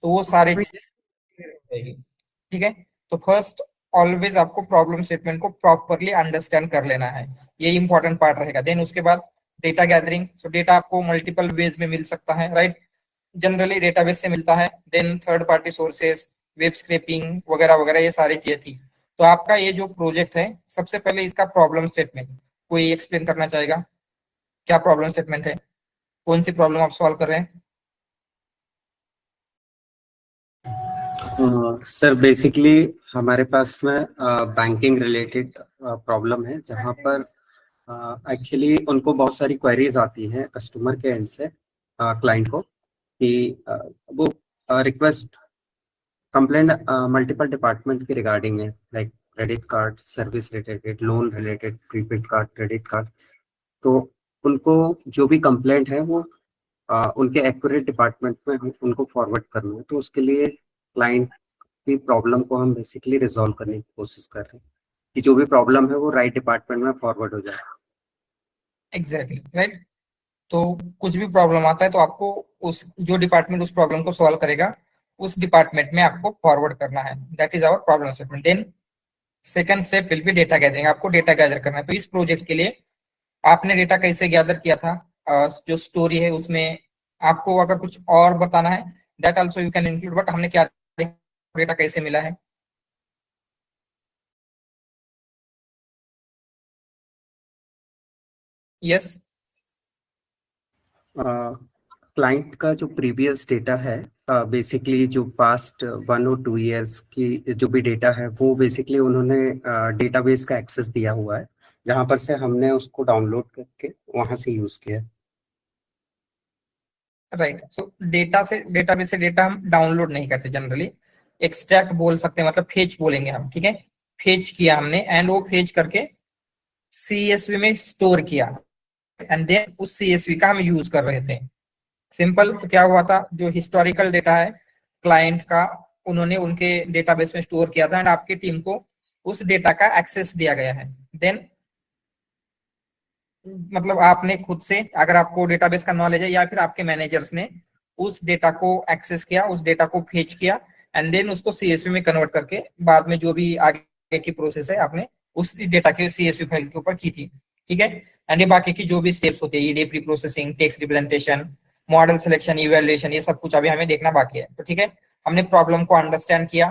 तो वो सारी चीजें रहेगी। ठीक है, तो फर्स्ट ऑलवेज आपको प्रॉब्लम स्टेटमेंट को प्रॉपरली अंडरस्टैंड कर लेना है, ये इंपॉर्टेंट पार्ट रहेगा। देन उसके बाद डेटा गैदरिंग, सो डेटा आपको मल्टीपल वेज में मिल सकता है, राइट। जनरली डेटाबेस से मिलता है, then third party sources, web scraping वगैरह वगैरह, ये सारी चीजें थी। तो आपका ये जो प्रोजेक्ट है, सबसे पहले इसका प्रॉब्लम स्टेटमेंट कोई एक्सप्लेन करना चाहेगा? क्या प्रॉब्लम स्टेटमेंट है, कौन सी प्रॉब्लम आप सॉल्व कर रहे हैं? सर बेसिकली हमारे पास में बैंकिंग रिलेटेड प्रॉब्लम है, जहाँ पर एक्चुअली उनको बहुत सारी क्वेरीज आती हैं कस्टमर के एंड से क्लाइंट को, कि वो रिक्वेस्ट कंप्लेंट मल्टीपल डिपार्टमेंट के रिगार्डिंग है, like credit card service related, loan related, prepaid card, credit card. तो उनको जो भी कंप्लेंट है वो उनके एक्यूरेट डिपार्टमेंट में उनको फॉरवर्ड करना है। तो उसके लिए क्लाइंट की प्रॉब्लम को हम बेसिकली रिजॉल्व करने की कोशिश कर रहे हैं कि जो भी प्रॉब्लम है वो राइट डिपार्टमेंट में फॉरवर्ड हो जाए। Exactly right. तो कुछ भी प्रॉब्लम आता है तो आपको उस जो डिपार्टमेंट उस प्रॉब्लम को सॉल्व करेगा, उस डिपार्टमेंट में आपको फॉरवर्ड करना है। That is our problem statement. Then second step will be data gathering. आपको डेटा गैदर करना है। तो इस प्रोजेक्ट के लिए आपने डेटा कैसे गैदर किया था, जो स्टोरी है उसमें आपको अगर कुछ और बताना है, that also you can include, but हमने क्या डेटा कैसे मिला है? यस। क्लाइंट का जो प्रीवियस डेटा है, बेसिकली जो पास्ट 1 और 2 ईयर्स की जो भी डेटा है, वो बेसिकली उन्होंने डेटाबेस का एक्सेस दिया हुआ है, जहां पर से हमने उसको डाउनलोड करके वहां से यूज किया है। राइट। सो डेटा से, डेटाबेस से डेटा हम डाउनलोड नहीं करते जनरली, एक्सट्रैक्ट बोल सकते हैं, मतलब फेच बोलेंगे हम। ठीक है, फेच किया हमने एंड वो फेच करके सीएसवी में स्टोर किया, एंड देन उस सीएसवी का हम यूज कर रहे थे। सिंपल। तो क्या हुआ था, जो हिस्टोरिकल डेटा है क्लाइंट का, उन्होंने उनके डेटाबेस में स्टोर किया था एंड आपकी टीम को उस डेटा का एक्सेस दिया गया है। देन मतलब आपने खुद से, अगर आपको डेटाबेस का नॉलेज है, या फिर आपके मैनेजर्स ने उस डेटा को एक्सेस किया, उस डेटा को फेच किया एंड देन उसको सीएसवी में कन्वर्ट करके बाद में जो भी आगे की प्रोसेस है आपने उस डेटा के सीएसवी फाइल के ऊपर की थी। ठीक है, एंड ये बाकी की जो भी स्टेप्स होते हैं, ED pre processing, text representation, model selection, evaluation, ये सब कुछ अभी हमें देखना बाकी है। तो ठीक है, हमने प्रॉब्लम को अंडरस्टैंड किया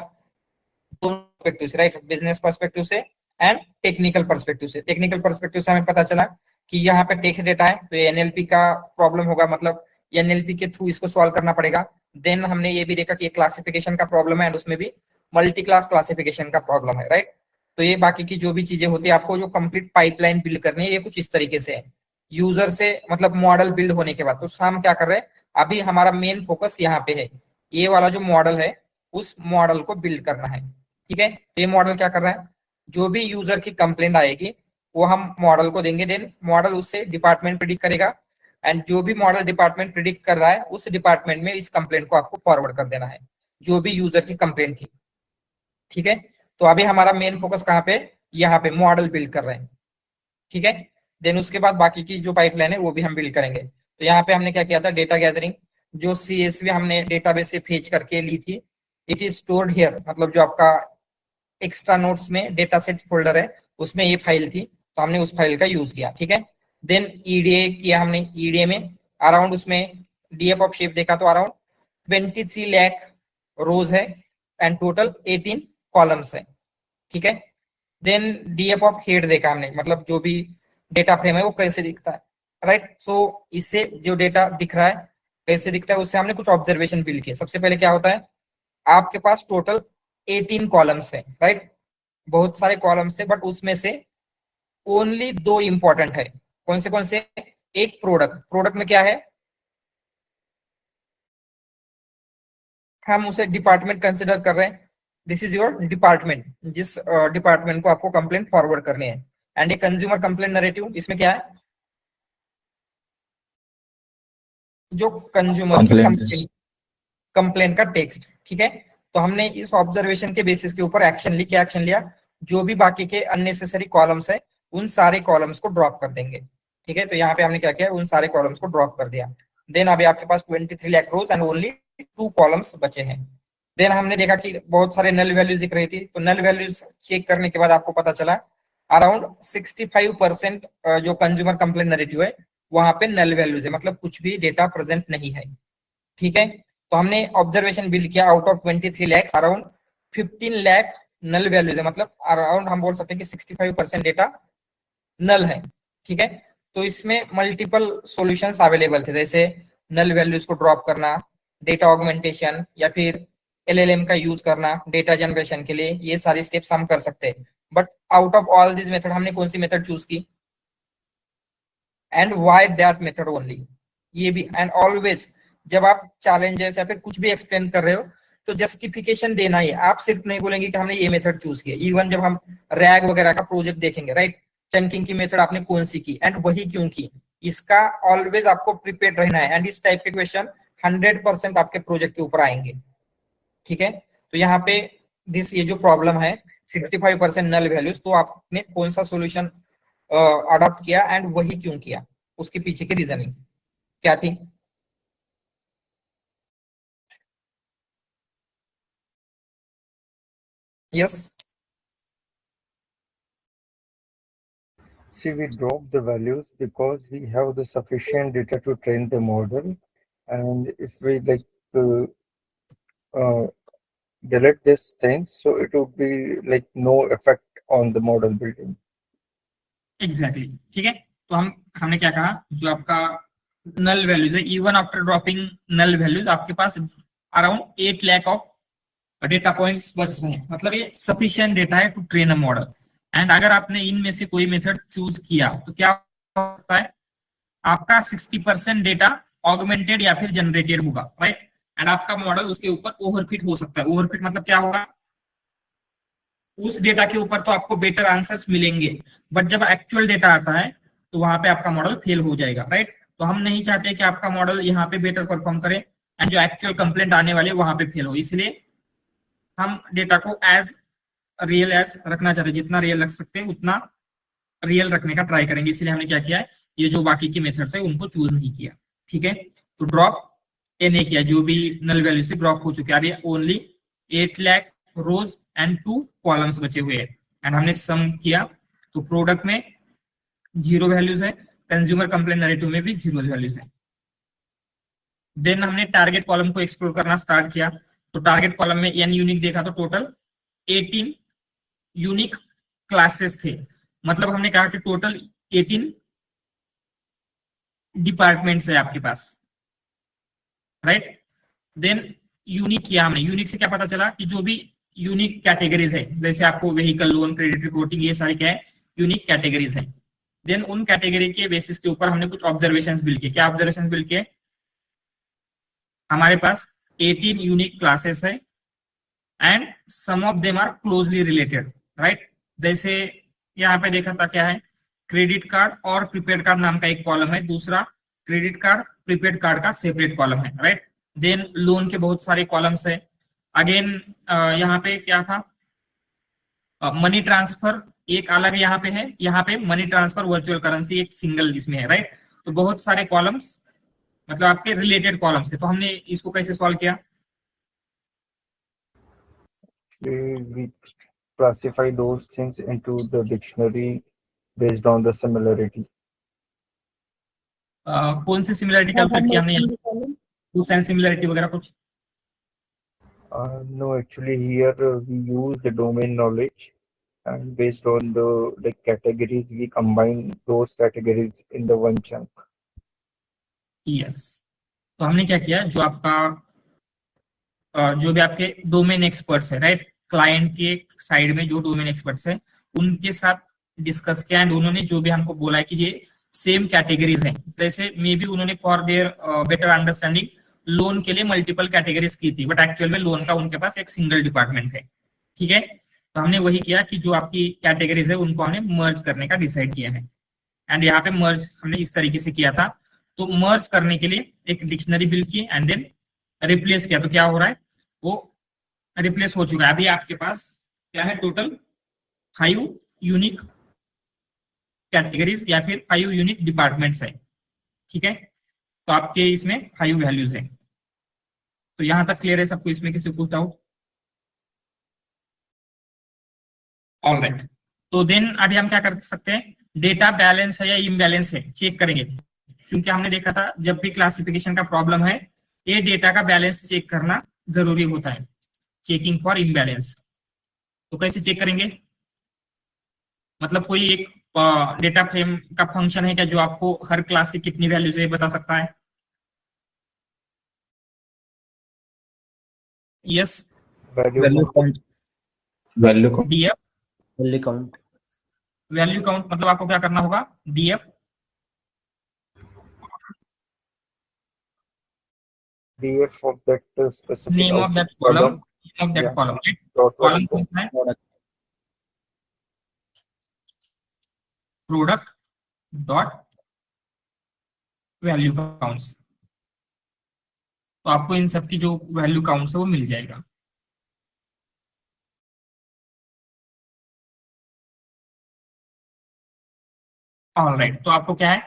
दोनों पर्सपेक्टिव से, राइट, बिजनेस पर्सपेक्टिव से एंड टेक्निकल पर्सपेक्टिव से। टेक्निकल पर्सपेक्टिव से हमें पता चला कि यहाँ पे टेक्स्ट डेटा है तो एनएलपी का प्रॉब्लम होगा, मतलब एनएलपी के थ्रू इसको सॉल्व करना पड़ेगा। देन हमने ये भी देखा कि क्लासिफिकेशन का प्रॉब्लम है एंड उसमें भी मल्टी क्लास क्लासिफिकेशन का प्रॉब्लम है, राइट। तो ये बाकी की जो भी चीजें होती है, आपको जो कंप्लीट पाइपलाइन बिल्ड करनी है, ये कुछ इस तरीके से है यूजर से, मतलब मॉडल बिल्ड होने के बाद। तो हम क्या कर रहे हैं, अभी हमारा मेन फोकस यहाँ पे है, ये वाला जो मॉडल है उस मॉडल को बिल्ड करना है। ठीक है, ये मॉडल क्या कर रहा है, जो भी यूजर की कंप्लेंट आएगी वो हम मॉडल को देंगे, देन मॉडल उससे डिपार्टमेंट प्रिडिक्ट करेगा एंड जो भी मॉडल डिपार्टमेंट प्रिडिक्ट कर रहा है उस डिपार्टमेंट में इस कंप्लेंट को आपको फॉरवर्ड कर देना है, जो भी यूजर की कंप्लेंट थी। ठीक है, तो अभी हमारा मेन फोकस कहाँ पे, यहाँ पे मॉडल बिल्ड कर रहे हैं। ठीक है, देन उसके बाद बाकी की जो पाइपलाइन है वो भी हम बिल्ड करेंगे। तो यहाँ पे हमने क्या किया था, डेटा गैदरिंग, जो सीएसवी हमने डेटाबेस से फेच करके ली थी, इट इज स्टोर्ड हियर, मतलब जो आपका एक्स्ट्रा नोट्स में डेटा सेट फोल्डर है उसमें ये फाइल थी, तो हमने उस फाइल का यूज किया। ठीक है, देन ईडीए किया हमने, ईडीए में अराउंड उसमें डीएफ ऑफ शेप देखा तो अराउंड 23 लाख रोज है एंड टोटल 18 कॉलम्स है। ठीक है, देन डीएफ ऑफ हेड देखा हमने, मतलब जो भी डेटा फ्रेम है वो कैसे दिखता है, राइट। सो इससे जो डेटा दिख रहा है कैसे दिखता है, उससे हमने कुछ ऑब्जर्वेशन बिल्ड किए। सबसे पहले क्या होता है, आपके पास टोटल 18 कॉलम्स है, राइट, बहुत सारे कॉलम्स थे, बट उसमें से ओनली 2 इंपॉर्टेंट है। कौन से? एक प्रोडक्ट, प्रोडक्ट में क्या है, हम उसे डिपार्टमेंट कंसिडर कर रहे हैं, दिस इज योर डिपार्टमेंट, जिस डिपार्टमेंट को आपको कंप्लेंट फॉरवर्ड करनी है। And a consumer complaint narrative, इसमें क्या है, जो कंज्यूमर की कंप्लेंट का टेक्स्ट। ठीक है, तो हमने इस ऑब्जर्वेशन के बेसिस के ऊपर एक्शन ली। क्या एक्शन लिया, जो भी बाकी के अननेसेसरी कॉलम्स है उन सारे कॉलम्स को ड्रॉप कर देंगे। ठीक है, तो यहाँ पे हमने क्या किया, उन सारे कॉलम्स को ड्रॉप कर दिया। देन अभी आपके पास 23 lakh rows and only 2 columns बचे हैं। देन हमने देखा कि बहुत सारे नल वैल्यूज दिख रही थी, तो नल वैल्यूज चेक करने के बाद आपको पता चला अराउंड 65% जो कंज्यूमर कंप्लेंट नैरेटिव है वहां पे नल वैल्यूज है, मतलब कुछ भी डेटा प्रेजेंट नहीं है। ठीक है, तो हमने ऑब्जर्वेशन बिल्ड किया, out of 23 lakh around 15 lakh null values है, मतलब अराउंड हम बोल सकते हैं कि 65% डेटा नल है। ठीक है, तो इसमें मल्टीपल सॉल्यूशंस अवेलेबल थे, जैसे नल वैल्यूज को ड्रॉप करना, डेटा ऑगमेंटेशन, या फिर एलएलएम का यूज करना डेटा जनरेशन के लिए, ये सारी स्टेप्स हम कर सकते हैं। But out of all this method हमने कौन सी मेथड चूज की, and why that method only, ये भी। एंड ऑलवेज जब आप चैलेंजेस या फिर कुछ भी एक्सप्लेन कर रहे हो तो जस्टिफिकेशन देना ही, आप सिर्फ नहीं बोलेंगे कि हमने ये मेथड चूज किया। इवन जब हम रैग वगैरह का प्रोजेक्ट देखेंगे, राइट, चंकिंग की मेथड आपने कौन सी की एंड वही क्यों की, इसका ऑलवेज आपको प्रिपेयर रहना है। एंड इस टाइप के क्वेश्चन 100% आपके प्रोजेक्ट के ऊपर आएंगे। ठीक है, तो यहाँ पे ये जो प्रॉब्लम है 65% नल वैल्यूज, तो आपने कौन सा सोल्यूशन अडॉप्ट किया एंड वही क्यों किया, उसके पीछे की रीजनिंग क्या थी। Yes, See, we drop the values because we have the sufficient data to train the model, and if we uh, delete these things, so it would be like no effect on the model building. Exactly ठीक है, तो हमने क्या कहा, जो आपका null values है, even after dropping null values आपके पास around 8 lakh of data points बच रहे हैं, मतलब ये सफिशिएंट डेटा है to train a model. And अगर आपने इनमें से कोई मेथड चूज किया तो क्या होता है, आपका 60% डेटा ऑगमेंटेड या फिर जनरेटेड होगा, राइट। एंड आपका मॉडल उसके ऊपर ओवरफिट हो सकता है। ओवरफिट मतलब क्या होगा, उस डेटा के ऊपर तो आपको बेटर आंसर्स मिलेंगे, बट जब एक्चुअल डेटा आता है तो वहां पे आपका मॉडल फेल हो जाएगा, राइट। तो हम नहीं चाहते कि आपका मॉडल यहाँ पे बेटर परफॉर्म करे एंड जो एक्चुअल कंप्लेंट आने वाले वहां पे फेल हो, इसलिए हम डेटा को एज रियल एज रखना चाहते हैं, जितना रियल रख सकते हैं उतना रियल रखने का ट्राई करेंगे। इसलिए हमने क्या किया है, ये जो बाकी की मेथड्स है उनको चूज नहीं किया। ठीक है, तो ड्रॉप एनए किया, जो भी नल वैल्यू से ड्रॉप हो चुके हैं, अभी only 8 lakh rows and 2 columns बचे हुए हैं। एंड हमने सम किया तो प्रोडक्ट में 0 वैल्यूज है, कंज्यूमर कंप्लेंट नैरेटिव में भी 0 वैल्यूज है। देन हमने टारगेट कॉलम को एक्सप्लोर करना स्टार्ट किया, तो टारगेट कॉलम में एन यूनिक देखा तो टोटल 18 यूनिक क्लासेस थे, मतलब हमने कहा कि टोटल 18 डिपार्टमेंट्स है आपके पास, राइट। देन यूनिक किया हमने, यूनिक से क्या पता चला कि जो भी यूनिक कैटेगरीज है, जैसे आपको व्हीकल लोन, क्रेडिट रिपोर्टिंग, ये सारी क्या है, यूनिक कैटेगरीज है। देन उन कैटेगरी के बेसिस के ऊपर हमने कुछ ऑब्जर्वेशंस बिल्ड किए। क्या ऑब्जर्वेशंस बिल्ड किए, हमारे पास 18 यूनिक क्लासेस है and some of them are closely related, right. जैसे यहाँ पे देखा था क्या है, क्रेडिट कार्ड और प्रीपेड कार्ड नाम का एक कॉलम है, दूसरा क्रेडिट कार्ड प्रीपेड कार्ड का सेपरेट कॉलम है, राइट। देन लोन के बहुत सारे कॉलम्स है। अगेन यहाँ पे क्या था, मनी ट्रांसफर एक अलग यहाँ पे है, यहाँ पे मनी ट्रांसफर वर्चुअल करेंसी एक सिंगल इसमें है, राइट। तो बहुत सारे कॉलम्स, मतलब आपके रिलेटेड कॉलम्स है। तो हमने इसको कैसे सॉल्व किया, We classify those things into the dictionary based on the similarity. कौन सी सिमिलरिटी कैलकुलेट किया हमने, टू सेंस सिमिलरिटी वगैरह कुछ। No, actually here we use the domain knowledge, and based on the categories, we combine those categories in the one chunk. Yes, तो हमने क्या किया, जो आपका जो भी आपके डोमेन एक्सपर्ट्स है, राइट, क्लाइंट के साइड में जो डोमेन एक्सपर्ट्स है उनके साथ डिस्कस किया एंड उन्होंने जो भी हमको बोला है कि ये सेम कैटेगरीज हैं, जैसे मे बी उन्होंने for their better understanding loan के लिए मल्टीपल कैटेगरीज की थी, बट एक्चुअल में लोन का उनके पास एक सिंगल डिपार्टमेंट है। ठीक है, तो हमने वही किया कि जो आपकी कैटेगरीज है उनको हमने मर्ज करने का डिसाइड किया है। एंड यहाँ पे मर्ज हमने इस तरीके से किया था, तो मर्ज करने के लिए एक डिक्शनरी बिल्ड की एंड देन रिप्लेस किया, तो क्या हो रहा है, वो रिप्लेस हो चुका है। अभी आपके पास क्या है, टोटल 5 यूनिक कैटेगरीज या फिर 5 यूनिक डिपार्टमेंट्स है। ठीक है, तो आपके इसमें 5 वैल्यूज है। तो यहां तक क्लियर है सबको, इसमें किसी को कुछ डाउट? ऑलराइट, तो देन अभी हम क्या कर सकते हैं, डेटा बैलेंस है या इम्बैलेंस है चेक करेंगे, क्योंकि हमने देखा था जब भी क्लासिफिकेशन का प्रॉब्लम है ये डेटा का बैलेंस चेक करना जरूरी होता है, चेकिंग फॉर इम्बैलेंस। तो कैसे चेक करेंगे, मतलब कोई एक डेटा फ्रेम का फंक्शन है क्या जो आपको हर क्लास की कितनी वैल्यूज है बता सकता है? Yes, value count DF value count value count, मतलब आपको क्या करना होगा, DF df of that specific name of that output column, column name of that yeah column, dot column dot कौन सा है, प्रोडक्ट डॉट वैल्यू काउंट्स। तो आपको इन सब की जो वैल्यू काउंट्स है वो मिल जाएगा। ऑलराइट, तो आपको क्या है,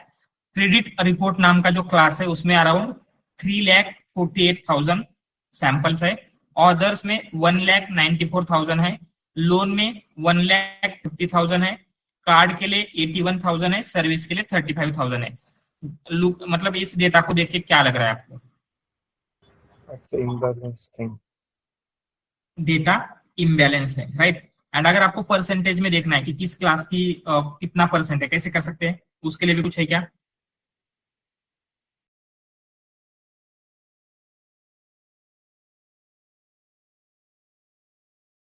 क्रेडिट रिपोर्ट नाम का जो क्लास है उसमें अराउंड 3,48,000 सैंपल्स है, ऑर्डर्स में 1,94,000 है, लोन में 1,50,000 है, कार्ड के लिए 81,000 है, सर्विस के लिए 35,000 है। मतलब इस डेटा को देख के क्या लग रहा है आपको? that's the imbalance thing data imbalance है, राइट। एंड अगर आपको परसेंटेज में देखना है कि किस क्लास की कितना परसेंट है, कैसे कर सकते हैं, उसके लिए भी कुछ है क्या?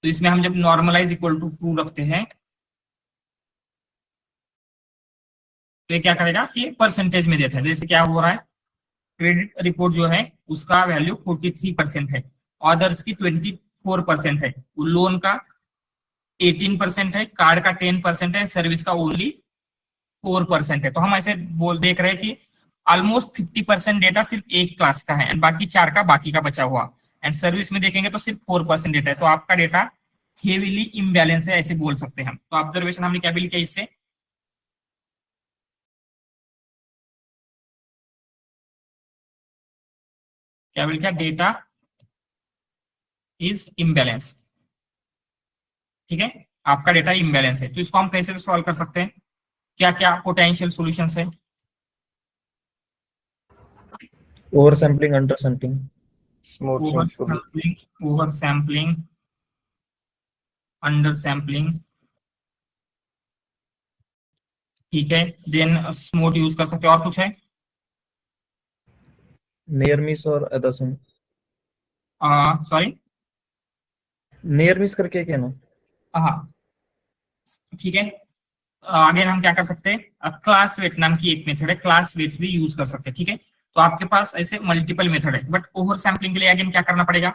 तो इसमें हम जब नॉर्मलाइज इक्वल टू ट्रू रखते हैं तो ये क्या करेगा कि परसेंटेज में देता है। जैसे क्या हो रहा है, क्रेडिट रिपोर्ट जो है उसका वैल्यू 43% है, ऑर्डर्स की 24% है, लोन का 18% है, कार्ड का 10% है, सर्विस का ओनली 4% है। तो हम ऐसे देख रहे हैं कि ऑलमोस्ट 50% डेटा सिर्फ एक क्लास का है एंड बाकी 4 का बाकी का बचा हुआ, एंड सर्विस में देखेंगे तो सिर्फ 4% डेटा है। तो आपका डेटा हेवीली इम्बैलेंस है ऐसे बोल सकते हैं हम। तो ऑब्जर्वेशन हमने क्या लिखा इससे, क्या लिखा, डेटा इज इम्बैलेंस। ठीक है, आपका डेटा इम्बैलेंस है। तो इसको हम कैसे सॉल्व कर सकते हैं, क्या क्या पोटेंशियल सॉल्यूशंस है? Over sampling under sampling smoothing solution over sampling, under sampling, ठीक है। देन स्मूथ यूज कर सकते हैं, और कुछ है? नियर मिस और अदरसन सॉरी, नियर मिस करके क्या ना हाँ ठीक है। आगे हम क्या कर सकते हैं, क्लास वेट नाम की एक मेथड है, क्लास वेट्स भी यूज कर सकते हैं। ठीक है, तो आपके पास ऐसे मल्टीपल मेथड है, बट ओवर सैम्पलिंग के लिए अगेन क्या करना पड़ेगा,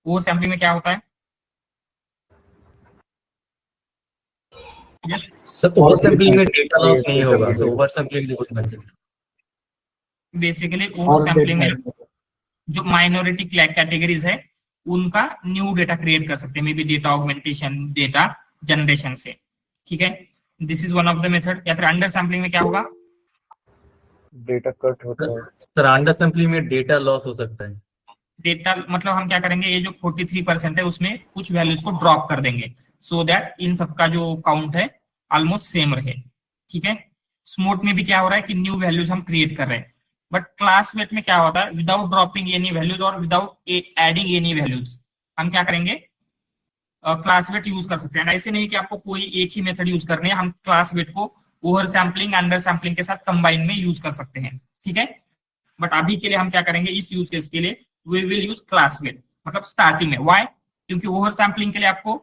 ओवर सैम्पलिंग में क्या होता है? यस, सर ओवर सैम्पलिंग में डेटा लॉस नहीं होगा, तो ओवर सैम्पलिंग से कुछ नहीं। बेसिकली ओवर सैम्पलिंग में जो माइनॉरिटी कैटेगरीज है उनका न्यू डेटा क्रिएट कर सकते हैं, may be data augmentation, data generation से। ठीक है, this is one of the method. या फिर अंडर सैम्पलिंग में क्या होगा, data cut होता है सर अंडर सैम्पलिंग में डेटा लॉस हो सकता है। डेटा मतलब हम क्या करेंगे, ये जो 43% है उसमें कुछ वैल्यूज को ड्रॉप कर देंगे सो दैट इन सबका जो काउंट है ऑलमोस्ट सेम रहे। ठीक है, स्मूथ में भी क्या हो रहा है कि न्यू वैल्यूज हम क्रिएट कर रहे हैं, बट क्लासमेट में क्या होता है, विदाउट ड्रॉपिंग एनी वैल्यूज और विदाउट एडिंग एनी वैल्यूज हम क्या करेंगे, क्लासमेट यूज कर सकते हैं। ऐसे नहीं कि आपको कोई एक ही मेथड यूज करनी है, हम क्लासमेट को ओवर सैम्पलिंग, अंडर सैम्पलिंग के साथ कंबाइन में यूज कर सकते हैं। ठीक है, बट अभी के लिए हम क्या करेंगे, इस यूज केस के लिए वी विल यूज क्लासमेट, मतलब स्टार्टिंग में। व्हाई, क्योंकि ओवर सैम्पलिंग के लिए आपको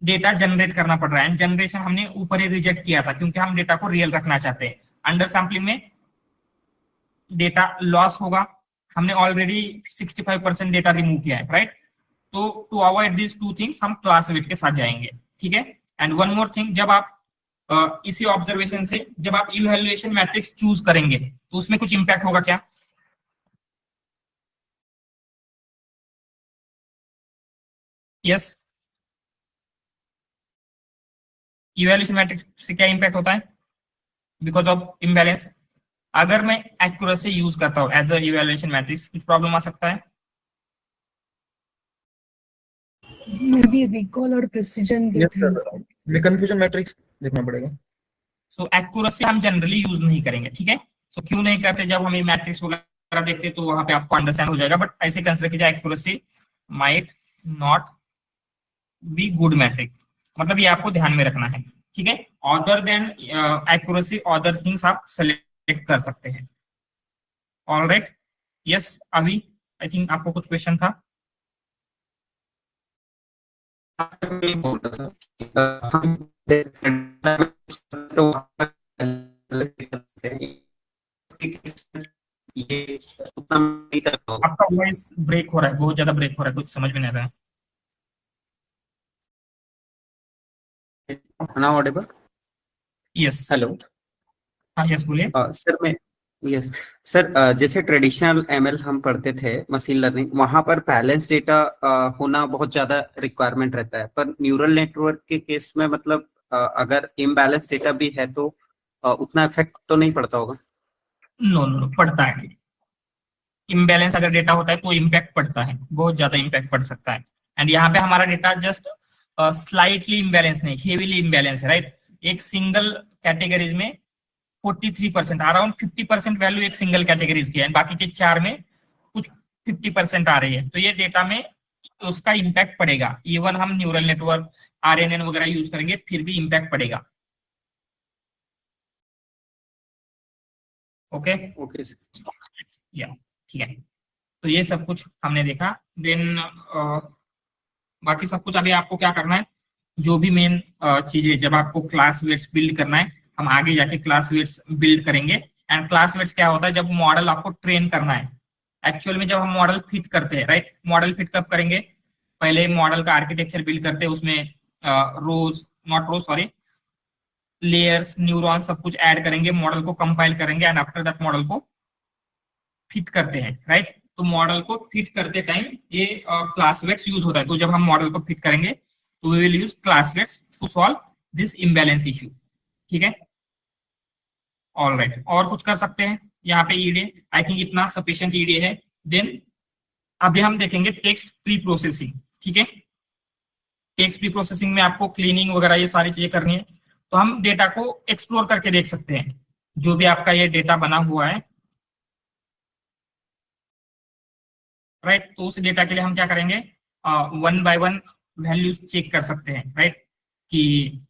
डेटा जनरेट करना पड़ रहा है, एंड जनरेशन हमने ऊपर ही रिजेक्ट किया था क्योंकि हम डेटा को रियल रखना चाहते हैं। अंडर सैम्पलिंग में डेटा लॉस होगा, हमने ऑलरेडी 65% डेटा रिमूव किया है, राइट। तो to avoid this two things हम क्लास वेट के साथ जाएंगे। ठीक है, एंड वन मोर थिंग, जब आप इसी ऑब्जर्वेशन से जब आप इवैल्यूएशन मैट्रिक्स चूज करेंगे तो उसमें कुछ इंपैक्ट होगा क्या? यस, इवैल्यूएशन मैट्रिक्स से क्या इंपैक्ट होता है बिकॉज ऑफ इम्बैलेंस? अगर मैं एक्यूरेसी यूज करता हूं एज अ इवैल्यूएशन मैट्रिक्स, कुछ प्रॉब्लम आ सकता है? मे बी रिकॉल और प्रिसीजन यस सर, हमें कंफ्यूजन मैट्रिक्स देखना पड़ेगा। सो एक्यूरेसी हम जनरली यूज नहीं करेंगे, ठीक है। सो क्यों नहीं करते, जब हमें मैट्रिक्स वगैरह देखते हैं तो वहां पे आपको अंडरस्टैंड हो जाएगा, बट ऐसे कंसिडर कीजिए accuracy might not be good metric, मतलब ये आपको ध्यान में रखना है, ठीक है। Other than accuracy other things आप सेलेक्ट कर सकते हैं। ऑलराइट, यस अभी आई थिंक आपको कुछ क्वेश्चन था। ये उतना नहीं कर पाओगे। आपका वॉइस ब्रेक हो रहा है, बहुत ज्यादा ब्रेक हो रहा है, कुछ समझ में नहीं आ रहा है। ना ऑडिबल? Yes, hello. हाँ यस बोलिए। सर मैं यस सर, जैसे ट्रेडिशनल एमएल हम पढ़ते थे मशीन लर्निंग, वहां पर बैलेंस डेटा होना बहुत ज्यादा रिक्वायरमेंट रहता है, पर न्यूरल नेटवर्क के केस में मतलब अगर इम्बैलेंस डेटा भी है तो उतना इफेक्ट तो नहीं पड़ता होगा। नो नो नो, पड़ता है। इम्बैलेंस अगर डेटा होता है तो इम्पैक्ट पड़ता है, बहुत ज्यादा इम्पैक्ट पड़ सकता है। एंड यहाँ पे हमारा डेटा जस्ट स्लाइटली इम्बैलेंस नहीं, हेवीली इम्बैलेंस है, राइट। एक सिंगल कैटेगरीज में 43%, अराउंड 50% वैल्यू एक सिंगल कैटेगरीज की है, बाकी के 4 में कुछ 50% आ रही है, तो ये डेटा में उसका इम्पैक्ट पड़ेगा। इवन हम न्यूरल नेटवर्क आरएनएन वगैरह यूज करेंगे फिर भी इम्पैक्ट पड़ेगा। Okay okay. या ठीक है, तो ये सब कुछ हमने देखा। देन बाकी सब कुछ अभी आपको क्या करना है, जो भी मेन चीजें, जब आपको क्लास वेट्स बिल्ड करना है, हम आगे जाके क्लास वेट्स बिल्ड करेंगे। एंड क्लास वेट्स क्या होता है, जब मॉडल आपको ट्रेन करना है, एक्चुअल में जब हम मॉडल फिट करते हैं, राइट। मॉडल फिट कब करेंगे, पहले मॉडल का आर्किटेक्चर बिल्ड करते हैं, उसमें rows not rows sorry layers neuron सब कुछ ऐड करेंगे, मॉडल को कंपाइल करेंगे, एंड आफ्टर दैट मॉडल को फिट करते हैं, राइट। तो मॉडल को फिट करते टाइम ये क्लास वेट्स यूज होता है, तो जब हम मॉडल को फिट करेंगे तो we will use class weights to solve this imbalance issue, ठीक है। ऑल राइट, और कुछ कर सकते हैं यहाँ पे ईडे, आई थिंक इतना सफिशिएंट ईडे है। देन अभी हम देखेंगे टेक्स्ट प्री प्रोसेसिंग, ठीक है। टेक्स्ट प्री प्रोसेसिंग में आपको क्लीनिंग वगैरह ये सारी चीजें करनी है, तो हम डेटा को एक्सप्लोर करके देख सकते हैं, जो भी आपका ये डेटा बना हुआ है, राइट। तो उस डेटा के लिए हम क्या करेंगे, 1 बाय 1 वैल्यूज चेक कर सकते हैं, राइट। कि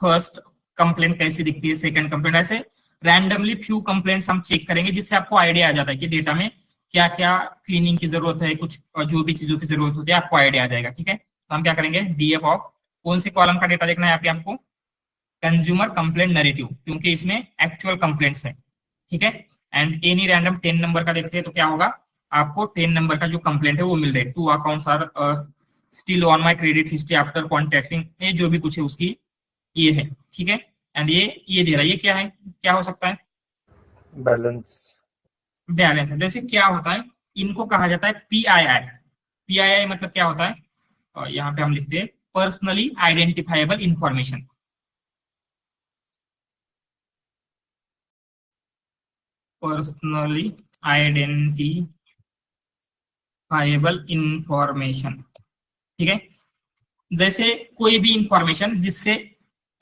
फर्स्ट कंप्लेंट कैसी दिखती है, सेकंड कंप्लेंट, ऐसे रैंडमली फ्यू कंप्लेंट्स हम चेक करेंगे, जिससे आपको आइडिया आ जाता है कि डेटा में क्या क्या क्लीनिंग की जरूरत है, कुछ जो भी चीजों की जरूरत होती है आपको आइडिया आ जाएगा, ठीक है। तो हम क्या करेंगे, डीएफ ऑफ कौन सी कॉलम का डेटा देखना है यहाँ पे आपको, कंज्यूमर कंप्लेंट नैरेटिव, क्योंकि इसमें एक्चुअल कंप्लेंट्स है, ठीक है। एंड एनी रैंडम 10 नंबर का देखते हैं तो क्या होगा, आपको 10 नंबर का जो कंप्लेंट है वो मिल रहा है। 2 accounts are still on my credit history after contacting, ये जो भी कुछ है उसकी ये है, ठीक है। एंड ये दे रहा है, ये क्या है, क्या हो सकता है, बैलेंस। बैलेंस है। जैसे क्या होता है, इनको कहा जाता है पीआईआई। पीआईआई मतलब क्या होता है, यहाँ पे हम लिखते हैं personally identifiable information. Personally identifiable information, ठीक है। जैसे कोई भी इंफॉर्मेशन जिससे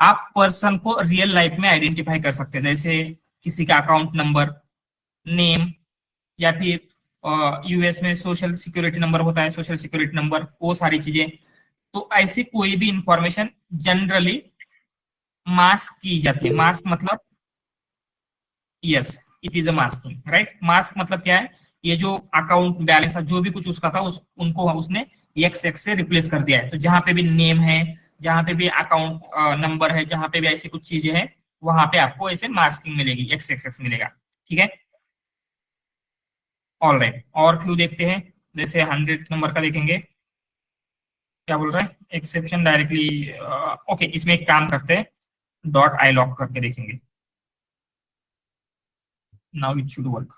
आप पर्सन को रियल लाइफ में आइडेंटिफाई कर सकते हैं, जैसे किसी का अकाउंट नंबर, नेम, या फिर यूएस में सोशल सिक्योरिटी नंबर होता है, सोशल सिक्योरिटी नंबर, वो सारी चीजें। तो ऐसी कोई भी इंफॉर्मेशन जनरली मास्क की जाती है। मास्क मतलब, yes it is a masking, right. Mask मतलब क्या है, ये जो अकाउंट बैलेंस जो भी कुछ उसका था उनको उसने एक्स एक्स से रिप्लेस कर दिया है। तो जहां पे भी नेम है, जहां पे भी अकाउंट नंबर है, जहां पे भी ऐसी कुछ चीजें हैं, वहां पे आपको ऐसे मास्किंग मिलेगी, एक्स एक्स एक्स मिलेगा, ठीक है। ऑल राइट, और क्यों देखते हैं, जैसे 100 नंबर का देखेंगे, क्या बोल रहा है, एक्सेप्शन डायरेक्टली, ओके इसमें एक काम करते हैं, डॉट आई लॉक करके देखेंगे, now it should work.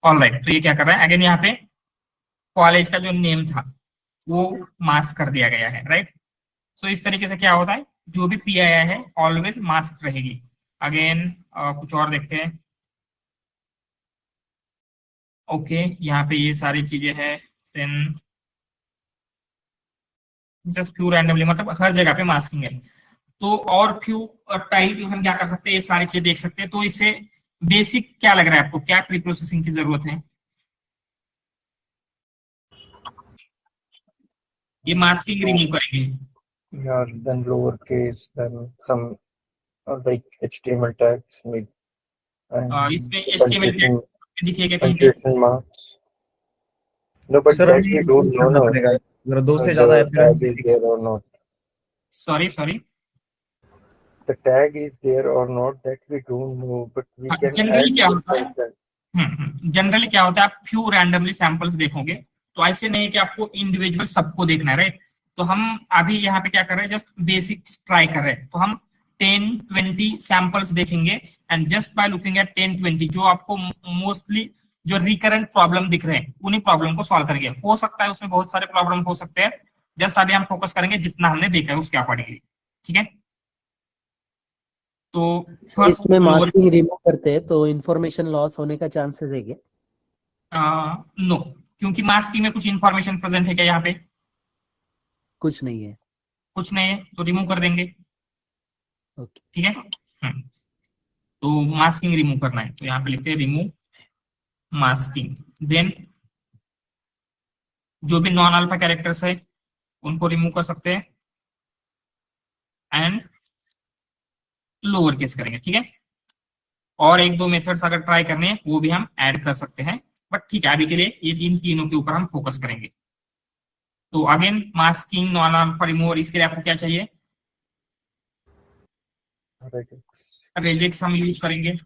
All right, तो ये क्या कर रहा है, अगेन यहाँ पे कॉलेज का जो नेम था वो मास्क कर दिया गया है, राइट। सो इस तरीके से क्या होता है, जो भी पी आया है ऑलवेज मास्क रहेगी। अगेन कुछ और देखते हैं, ओके यहाँ पे ये सारी चीजें हैं। देन जस्ट फ्यू रैंडमली, मतलब हर जगह पे मास्किंग है। तो और फ्यू टाइप हम क्या कर सकते हैं, ये सारी चीजें देख सकते हैं। तो इससे बेसिक क्या लग रहा है आपको, क्या प्री प्रोसेसिंग की जरूरत है? ये मास्किंग रिमूव करेंगे। Yeah, then lowercase, then some like HTML tags, maybe, and इसमें the HTML दिखेगा कहीं पे? punctuation marks. No, but sir that हमें we यूज don't know करना now. पड़ेगा, अगर दो से ज्यादा The appearance tag is fix। there or not. Sorry sorry. The tag is there or not, that we don't know, but we can generally add क्या this होता है, function. Generally क्या होता है, आप फ्यू रैंडमली सैंपल्स देखोगे, तो ऐसे नहीं है कि आपको इंडिविजुअल सबको देखना है, राइट? तो हम अभी यहाँ पे क्या कर रहे हैं, जस्ट बेसिक ट्राई कर रहे हैं। तो हम 10-20 सैंपल्स देखेंगे, and just by looking at 10-20 जो आपको मोस्टली जो रिकरेंट प्रॉब्लम दिख रहे हैं, उन्हीं प्रॉब्लम को सॉल्व करेंगे। हो सकता है उसमें बहुत सारे प्रॉब्लम हो सकते हैं, जस्ट अभी हम फोकस करेंगे जितना हमने देखा है उसके अकॉर्डिंगली, ठीक है? तो फर्स्ट इसमें लोअर, मास्किंग रिमूव करते हैं तो इंफॉर्मेशन लॉस होने का चांसेस है क्या? नो, क्योंकि मास्किंग में कुछ इंफॉर्मेशन प्रेजेंट है क्या यहाँ पे? कुछ नहीं है। कुछ नहीं है, तो रिमूव कर देंगे, ओके। ठीक है? तो मास्किंग रिमूव करना है, तो यहाँ पे लिखते हैं रिमूव मास्किंग। देन जो भी नॉन अल्फा कैरेक्टर्स है उनको रिमूव कर सकते हैं, एंड लोअर केस करेंगे, ठीक है? और एक दो मेथड्स अगर ट्राई करने हैं वो भी हम ऐड कर सकते हैं, बट ठीक है, अभी के लिए ये इन तीनों के ऊपर हम फोकस करेंगे। तो again masking, non alpha remover, इसके लिए आपको क्या चाहिए? Regex. रेजेक्स हम यूज करेंगे।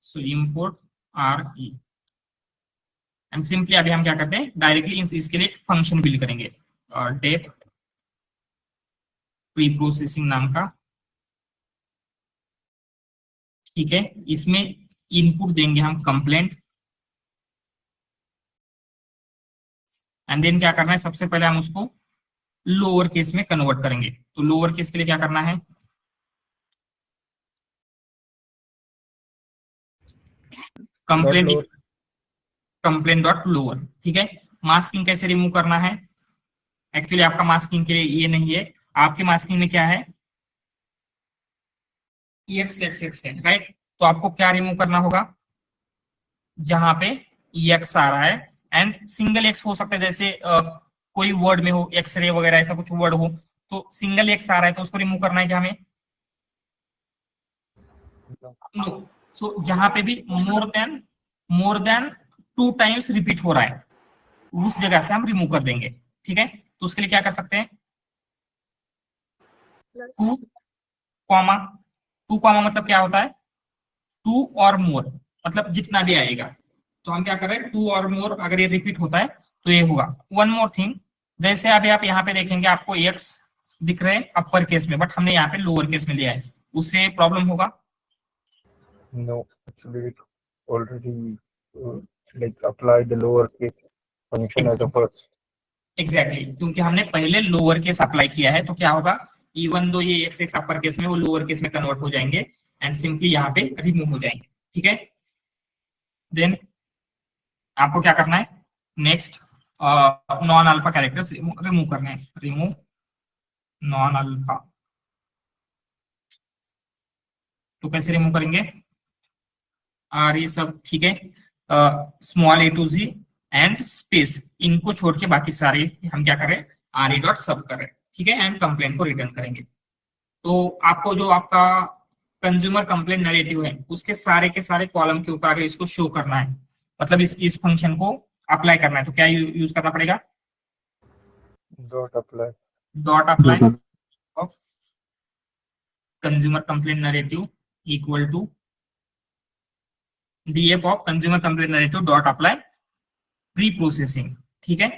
सो इंपोर्ट RE, एंड सिंपली अभी हम क्या करते हैं, डायरेक्टली इसके लिए फंक्शन बिल्ड करेंगे, डेट प्री प्रोसेसिंग नाम का, ठीक है? इसमें इनपुट देंगे हम कंप्लेंट, एंड देन क्या करना है, सबसे पहले हम उसको लोअर केस में कन्वर्ट करेंगे। तो लोअर केस के लिए क्या करना है, कंप्लेंट, कंप्लेंट डॉट लोअर, ठीक है? मास्किंग कैसे रिमूव करना है? एक्चुअली आपका मास्किंग के लिए ये नहीं है, आपके मास्किंग में क्या है, EXXX है, राइट? तो आपको क्या रिमूव करना होगा, जहां पे EX आ रहा है, एंड सिंगल एक्स हो सकता है, जैसे कोई वर्ड में हो, एक्सरे वगैरह ऐसा कुछ वर्ड हो, तो सिंगल एक्स आ रहा है तो उसको रिमूव करना है क्या हमें? नो। सो जहां पे भी मोर देन 2 टाइम्स रिपीट हो रहा है, उस जगह से हम रिमूव कर देंगे, ठीक है? तो उसके लिए क्या कर सकते हैं, 2 कॉमा, 2 कॉमा मतलब क्या होता है, 2 और मोर, मतलब जितना भी आएगा। तो हम क्या कर रहे हैं, 2 और मोर, अगर ये रिपीट होता है तो ये होगा। वन मोर थिंग, जैसे अभी आप यहाँ पे देखेंगे आपको एक्स दिख रहे हैं अपर केस में, बट हमने यहाँ पे लोअर केस में लिया है, उससे प्रॉब्लम होगा? No, actually, it already like apply the lowercase function as a first. Exactly, क्योंकि हमने पहले लोअर केस अप्लाई किया है, तो क्या होगा, इवन दो ये एक्स एक्स अपर केस में, वो लोअर केस में कन्वर्ट हो जाएंगे, एंड सिंपली यहाँ पे रिमूव हो जाएंगे, ठीक है? देन आपको क्या करना है, next non alpha characters remove करने हैं, रिमूव नॉन अल्फा। तो कैसे रिमूव करेंगे, और ये सब ठीक है, small a to z and space, इनको छोड़ के बाकी सारे हम क्या करें, RE डॉट सब करें, ठीक है? एंड कंप्लेंट को रिटर्न करेंगे। तो आपको जो आपका कंज्यूमर कंप्लेंट नैरेटिव है, उसके सारे के सारे कॉलम के ऊपर अगर इसको शो करना है, मतलब इस फंक्शन को अप्लाई करना है, तो क्या यूज करना पड़ेगा, Dot apply. Dot apply of consumer complaint narrative equal to df of consumer complaint narrative dot apply pre processing, ठीक है?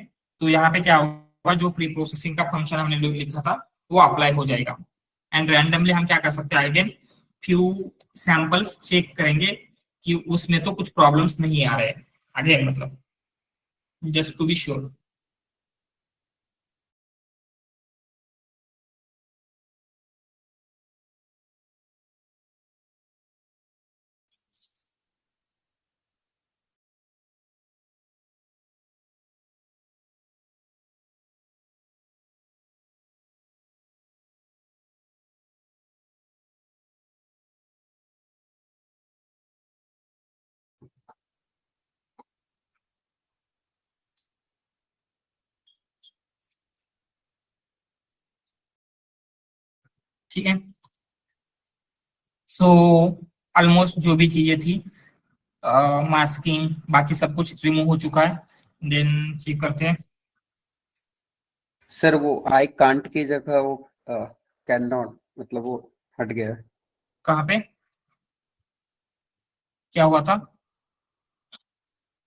तो यहाँ पे क्या होगा, जो प्री प्रोसेसिंग का फंक्शन हमने लिखा था वो अप्लाई हो जाएगा, एंड रैंडमली हम क्या कर सकते हैं, अगेन फ्यू सैंपल्स चेक करेंगे कि उसमें तो कुछ प्रॉब्लम्स नहीं आ रहे हैं, अगेन मतलब जस्ट टू बी श्योर। ठीक है। सो ऑलमोस्ट जो भी चीजें थी, मास्किंग बाकी सब कुछ रिमूव हो चुका है। देन चेक करते हैं। सर वो आई कांट की जगह वो कैन नॉट, मतलब वो हट गया है। कहाँ पे क्या हुआ था?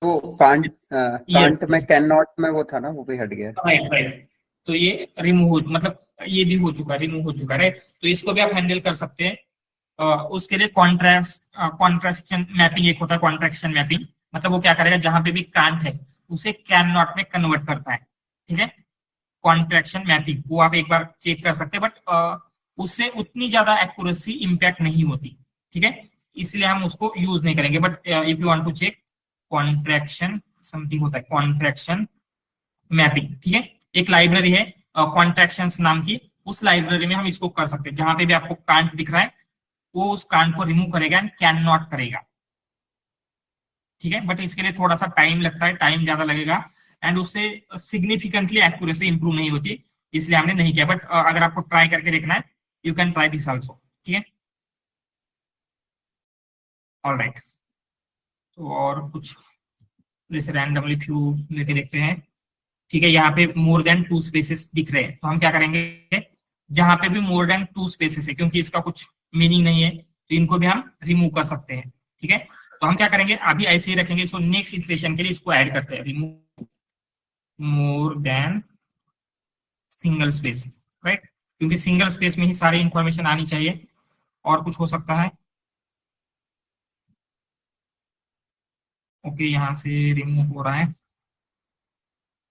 वो कांट Yes, कांट में कैन नॉट में वो था ना, वो भी हट गया है। Right right. तो ये रिमूव हो, मतलब ये भी हो चुका, रिमूव हो चुका है। तो इसको भी आप हैंडल कर सकते हैं। उसके लिए कॉन्ट्रैक्शन मैपिंग एक होता है, कॉन्ट्रैक्शन मैपिंग। मतलब वो क्या करेगा, जहां पे भी कांट है उसे कैन नॉट में कन्वर्ट करता है। ठीक है, कॉन्ट्रैक्शन मैपिंग वो आप एक बार चेक कर सकते हैं, बट उससे उतनी ज्यादा एक्यूरेसी इंपैक्ट नहीं होती। ठीक है, इसलिए हम उसको यूज नहीं करेंगे। But if you want to check contraction something होता है, कॉन्ट्रैक्शन मैपिंग। ठीक है, एक लाइब्रेरी है कॉन्ट्रैक्शंस नाम की, उस लाइब्रेरी में हम इसको कर सकते हैं। जहां पे भी आपको कांट दिख रहा है वो उस कांट को रिमूव करेगा एंड कैन नॉट करेगा। ठीक है, बट इसके लिए थोड़ा सा टाइम लगता है, टाइम ज्यादा लगेगा एंड उससे सिग्निफिकेंटली एक्यूरेसी इंप्रूव नहीं होती, इसलिए हमने नहीं किया। बट अगर आपको ट्राई करके देखना है, you can try this also. ठीक है, ऑलराइट। तो और कुछ जैसे रैंडमली फ्यू लेके देखते हैं। ठीक है, यहाँ पे मोर देन 2 स्पेसेस दिख रहे हैं, तो हम क्या करेंगे, जहां पे भी मोर देन 2 स्पेसेस है, क्योंकि इसका कुछ मीनिंग नहीं है, तो इनको भी हम रिमूव कर सकते हैं। ठीक है, तो हम क्या करेंगे, अभी ऐसे ही रखेंगे। सो नेक्स्ट इटरेशन के लिए इसको ऐड करते हैं, remove more than single space, right, क्योंकि सिंगल स्पेस में ही सारी इंफॉर्मेशन आनी चाहिए। और कुछ हो सकता है? ओके, यहाँ से रिमूव हो रहा है।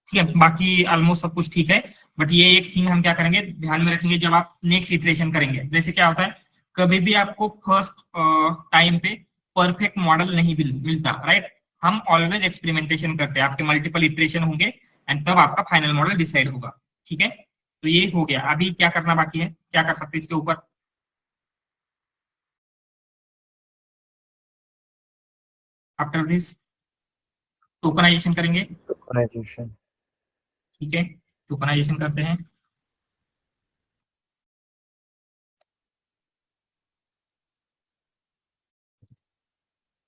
ठीक है, बाकी ऑलमोस्ट सब कुछ ठीक है। बट ये एक थिंग हम क्या करेंगे, ध्यान में रखेंगे, जब आप नेक्स्ट इटरेशन करेंगे, जैसे क्या होता है, कभी भी आपको फर्स्ट टाइम पे परफेक्ट मॉडल नहीं मिलता, राइट। हम ऑलवेज एक्सपेरिमेंटेशन करते हैं, आपके मल्टीपल इटरेशन होंगे एंड तब आपका फाइनल मॉडल डिसाइड होगा। ठीक है, तो ये हो गया। अभी क्या करना बाकी है, क्या कर सकते हैं इसके ऊपर? आफ्टर दिस टोकनाइजेशन करेंगे। Tokenization. ठीक है, टोकनाइजेशन करते हैं।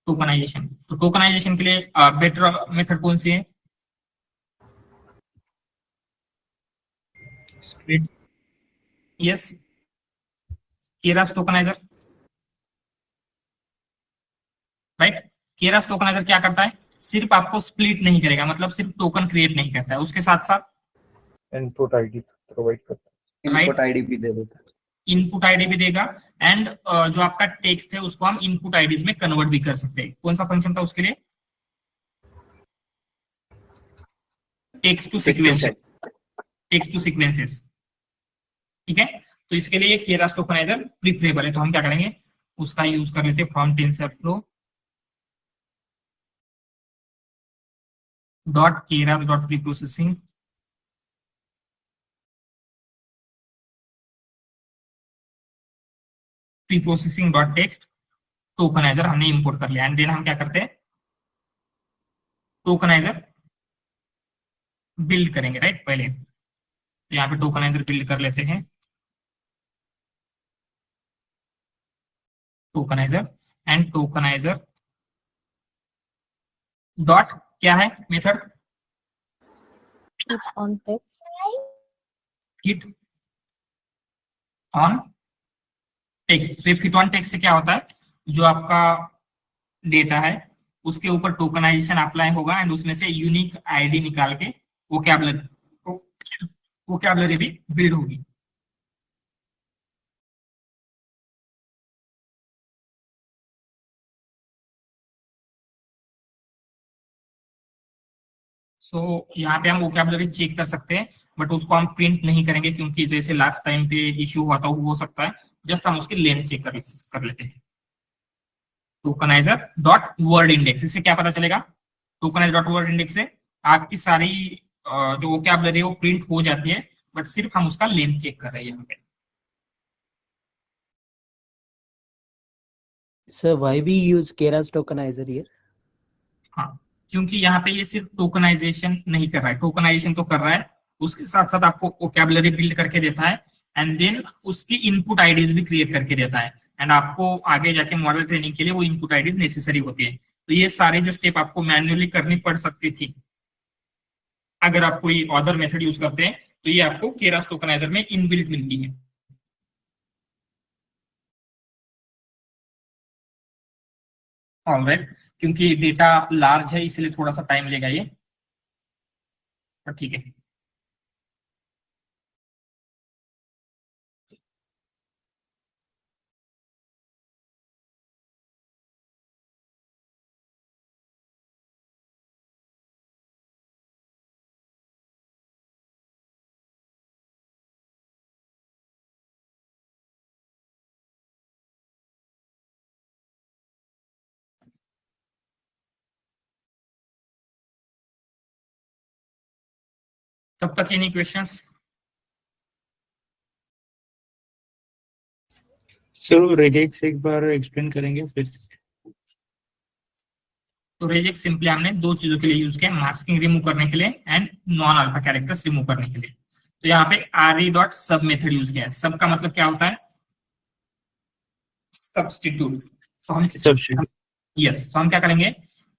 टोकनाइजेशन, तो टोकनाइजेशन के लिए बेटर मेथड कौन सी है? Split, yes, Keras tokenizer, right. Keras tokenizer क्या करता है, सिर्फ आपको स्प्लिट नहीं करेगा, मतलब सिर्फ टोकन क्रिएट नहीं करता है, उसके साथ साथ Input ID प्रोवाइड करता है। इनपुट आईडी भी दे देता है। इनपुट आईडी भी देगा एंड जो आपका टेक्स्ट है उसको हम इनपुट आईडीज में कन्वर्ट भी कर सकते हैं। कौन सा फंक्शन था उसके लिए? Text to sequence, text to sequences. ठीक है, तो इसके लिए केरास टोकनाइजर प्रीफरेबल है। तो हम क्या करेंगे, उसका यूज कर लेते हैं, from TensorFlow dot Keras dot preprocessing preprocessing dot text tokenizer हमने इंपोर्ट कर लिया एंड देन हम क्या करते हैं, टोकनाइजर बिल्ड करेंगे, राइट। पहले तो यहाँ पे टोकनाइजर बिल्ड कर लेते हैं, टोकनाइजर एंड टोकनाइजर डॉट क्या है method, Hit on text. Hit on text. तो हिट ऑन टेक्स्ट से क्या होता है, जो आपका डेटा है उसके ऊपर टोकनाइजेशन अप्लाई होगा एंड उसमें से यूनिक आईडी निकाल के वोकैबुलरी भी बिल्ड होगी। सो यहाँ पे हम वोकैबुलरी चेक कर सकते हैं, बट उसको हम प्रिंट नहीं करेंगे, क्योंकि जैसे लास्ट टाइम पे इश्यू हुआ था, हो सकता है जस्ट हम उसकी लेंथ चेक कर लेते हैं। टोकनाइजर डॉट वर्ड इंडेक्स, इससे क्या पता चलेगा, टोकनाइजर डॉट वर्ड इंडेक्स से आपकी सारी जो वोकैबुलरी है वो प्रिंट हो जाती है, बट सिर्फ हम उसका लेंथ चेक कर रहे हैं यहाँ पे। So why we use Keras tokenizer here? हाँ, क्योंकि यहाँ पे ये सिर्फ टोकनाइजेशन नहीं कर रहा है, टोकनाइजेशन तो कर रहा है, उसके साथ साथ आपको वोकैबुलरी बिल्ड करके देता है एंड देन उसकी इनपुट आईडीज भी क्रिएट करके देता है, एंड आपको आगे जाके मॉडल ट्रेनिंग के लिए वो इनपुट आईडीज नेसेसरी होती है। तो ये सारे जो स्टेप आपको मैन्युअली करनी पड़ सकती थी अगर आप कोई अदर मेथड यूज करते हैं, तो ये आपको केरास टोकनाइजर में इनबिल्ट मिलती है। ऑलराइट, क्योंकि डेटा लार्ज है इसलिए थोड़ा सा टाइम लेगा ये, पर ठीक है। तब तक एनी क्वेश्चंस? सर रेजेक्स एक बार एक्सप्लेन करेंगे फिर से? तो रेजेक्ट सिंपली हमने दो चीजों के लिए यूज किया, मास्किंग रिमूव करने के लिए and non alpha characters remove करने के लिए। तो यहाँ पे आरई डॉट सब मेथड यूज किया है। सब का मतलब क्या होता है? सब्स्टिट्यूट। तो हम यस, तो हम क्या करेंगे,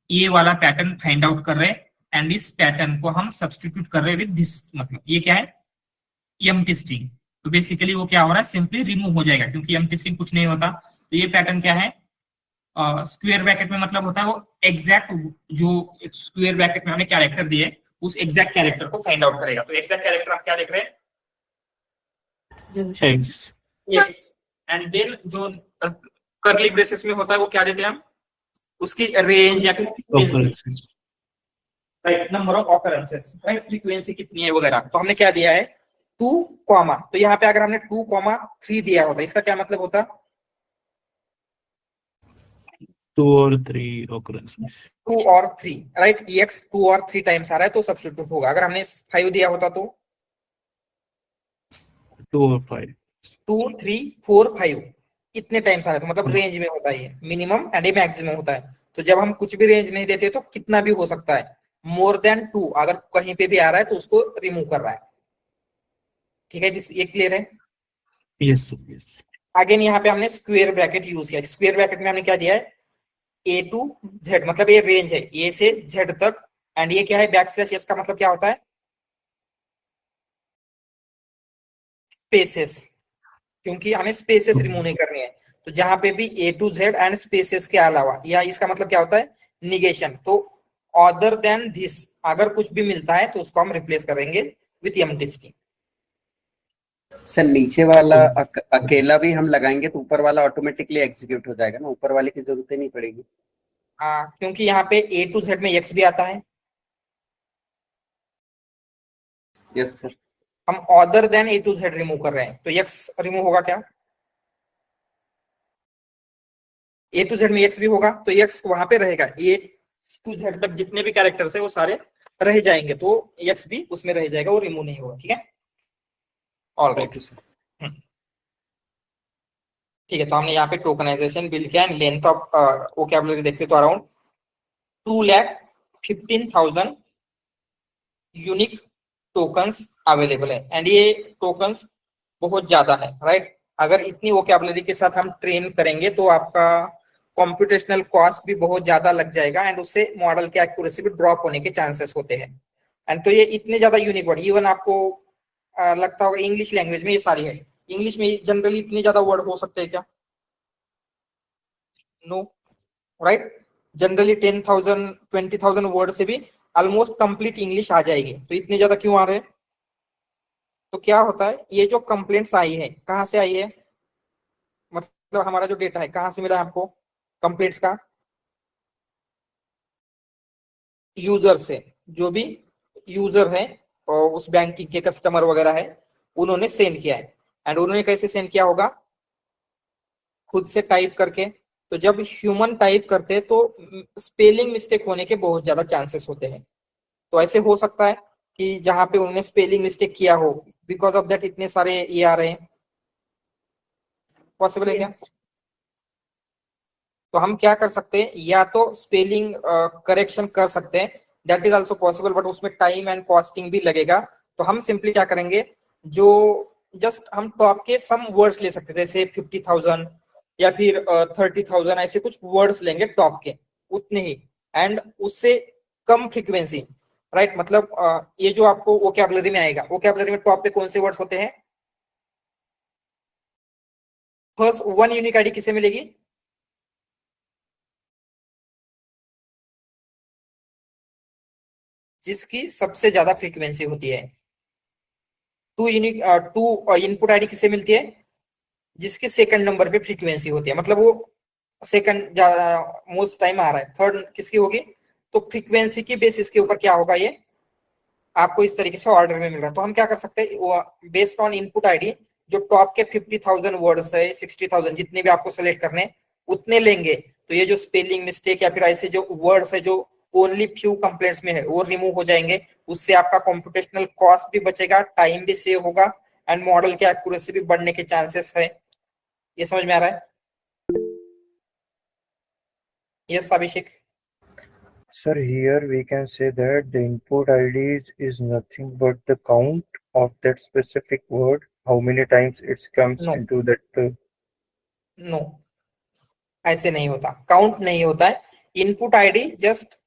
ये वाला पैटर्न फाइंड आउट कर रहे हैं एंड इस पैटर्न को हम सब्स्टिट्यूट कर रहे हैं विद दिस, मतलब ये क्या है, एम्प्टी स्ट्रिंग। तो बेसिकली वो क्या हो रहा है, सिंपली रिमूव हो जाएगा क्योंकि एम्प्टी स्ट्रिंग कुछ नहीं होता। तो ये पैटर्न क्या है, स्क्वायर ब्रैकेट में मतलब होता है वो एग्जैक्ट जो स्क्वायर ब्रैकेट में हमने कैरेक्टर दिए उस एग्जैक्ट कैरेक्टर को फाइंड आउट करेगा। तो एग्जैक्ट कैरेक्टर आप क्या देख रहे हैं, यस, एंड देन जो कर्ली ब्रेसेस में होता है वो क्या देते हैं हम, उसकी रेंज या right, number of occurrences, right, frequency कितनी है वगैरह। तो हमने क्या दिया है 2, तो यहाँ पे अगर हमने 2,3 दिया होता, इसका क्या मतलब होता, 2 और 3 occurrences, 2 और 3, राइट, एक्स 2 और 3 टाइम्स आ रहा है तो सब्स्टिट्यूट होगा। अगर हमने 5 दिया होता तो 2 और 5, 2, 3, 4, 5 इतने टाइम्स आ रहा है, तो मतलब रेंज में होता है, ये मिनिमम एंड ये मैक्सिमम होता है। तो जब हम कुछ भी रेंज नहीं देते तो कितना भी हो सकता है, मोर देन 2 अगर कहीं पे भी आ रहा है तो उसको रिमूव कर रहा है। ठीक है, ये क्लियर है? Yes yes. अगेन यहाँ पे हमने स्क्वायर ब्रैकेट यूज किया। स्क्वायर ब्रैकेट में हमने क्या दिया है, ए टू जेड, मतलब ये रेंज है ए से जेड तक, एंड ये क्या है, बैकस्लैश एस का मतलब क्या होता है, स्पेसेस, क्योंकि हमें स्पेसेस रिमूव नहीं करनी है। तो जहां पे भी ए टू जेड एंड स्पेसेस के अलावा, या इसका मतलब क्या होता है, निगेशन। तो अदर देन दिस अगर कुछ भी मिलता है तो उसको हम रिप्लेस करेंगे विथ एम्प्टी स्ट्रिंग। सर नीचे वाला अकेला भी हम लगाएंगे तो ऊपर वाला ऑटोमेटिकली एग्जीक्यूट हो जाएगा ना, ऊपर वाले की जरूरत ही नहीं पड़ेगी। हाँ, क्योंकि यहाँ पे ए टू जेड में एक्स भी आता है। Yes sir. हम other than A to Z remove कर रहे हैं तो एक्स रिमूव होगा क्या, ए टू जेड में एक्स भी होगा तो एक्स वहां पे रहेगा, ए टू जेड तक जितने भी कैरेक्टर्स है वो सारे रह जाएंगे, तो एक्स भी उसमें रह जाएगा, वो रिमूव नहीं होगा। ठीक है, ऑलराइट सर। ठीक है, तो हमने यहाँ पे टोकनाइजेशन बिल्ड किया, लेंथ ऑफ वोकैबुलरी देखते तो अराउंड 2,15,000 यूनिक टोकन्स अवेलेबल है, एंड ये टोकन्स बहुत ज्यादा है, राइट। अगर इतनी वोकैबुलरी के साथ हम ट्रेन करेंगे तो आपका कंप्यूटेशनल कॉस्ट भी बहुत ज्यादा लग जाएगा, एंड उससे मॉडल की एक्यूरेसी भी ड्रॉप होने के चांसेस होते हैं। एंड तो ये इतने ज्यादा यूनिक वर्ड, इवन आपको लगता होगा इंग्लिश लैंग्वेज में ये सारी है, इंग्लिश में जनरली इतने ज्यादा वर्ड हो सकते हैं क्या, नो, राइट। जनरली 10,000 20,000 वर्ड से भी ऑलमोस्ट कंप्लीट इंग्लिश आ जाएगी, तो इतने ज्यादा क्यों आ रहे हैं। तो क्या होता है, ये जो कंप्लेंट्स आई है कहाँ से आई है, मतलब हमारा जो डेटा है कहाँ से मिला है आपको, कंप्लेंट्स का यूजर से, जो भी यूजर है और उस बैंकिंग के कस्टमर वगैरह है उन्होंने सेंड किया है, एंड उन्होंने कैसे सेंड किया होगा, खुद से टाइप करके। तो जब ह्यूमन टाइप करते हैं तो स्पेलिंग मिस्टेक होने के बहुत ज्यादा चांसेस होते हैं, तो ऐसे हो सकता है कि जहां पे उन्होंने स्पेलिंग मिस्टेक किया हो, बिकॉज ऑफ दैट इतने सारे ये आ रहे हैं, पॉसिबल है क्या। तो हम क्या कर सकते हैं, या तो स्पेलिंग करेक्शन कर सकते हैं, that is also possible, but उसमें टाइम एंड कॉस्टिंग भी लगेगा। तो हम सिंपली क्या करेंगे, जो जस्ट हम टॉप के सम वर्ड्स ले सकते थे, जैसे 50,000 या फिर 30,000, ऐसे कुछ वर्ड्स लेंगे टॉप के उतने ही, एंड उससे कम फ्रीक्वेंसी, राइट। मतलब ये जो आपको वोकैबुलरी में आएगा, वोकैबुलरी में टॉप पे कौन से वर्ड्स होते हैं? फर्स्ट वन यूनिक आईडी किसे मिलेगी? जिसकी सबसे ज्यादा फ्रीक्वेंसी होती है। टू इनपुट आईडी किसे मिलती है? जिसके सेकंड नंबर पे फ्रीक्वेंसी होती है, मतलब वो सेकंड ज्यादा मोस्ट टाइम आ रहा है। थर्ड किसकी होगी? तो फ्रीक्वेंसी की बेसिस के ऊपर क्या होगा, ये आपको इस तरीके से ऑर्डर में मिल रहा है। तो हम क्या कर सकते हैं, बेस्ड ऑन इनपुट आईडी जो टॉप के 50,000 वर्ड्स है, 60,000, जितने भी आपको सेलेक्ट करने उतने लेंगे, तो ये जो स्पेलिंग मिस्टेक या फिर ऐसे जो वर्ड्स है जो ओनली फ्यू कंप्लेंट्स में है वो रिमूव हो जाएंगे। उससे आपका कंप्यूटेशनल कॉस्ट भी बचेगा, टाइम भी सेव होगा, एंड मॉडल की एक्यूरेसी भी बढ़ने के चांसेस है। ये समझ में आ रहा है? Yes Abhishek. Sir, here we can say that the input IDs is nothing but the count of that specific word, how many times it comes No. into that. No, ऐसे नहीं होता, काउंट नहीं होता है। इनपुट आईडी जस्ट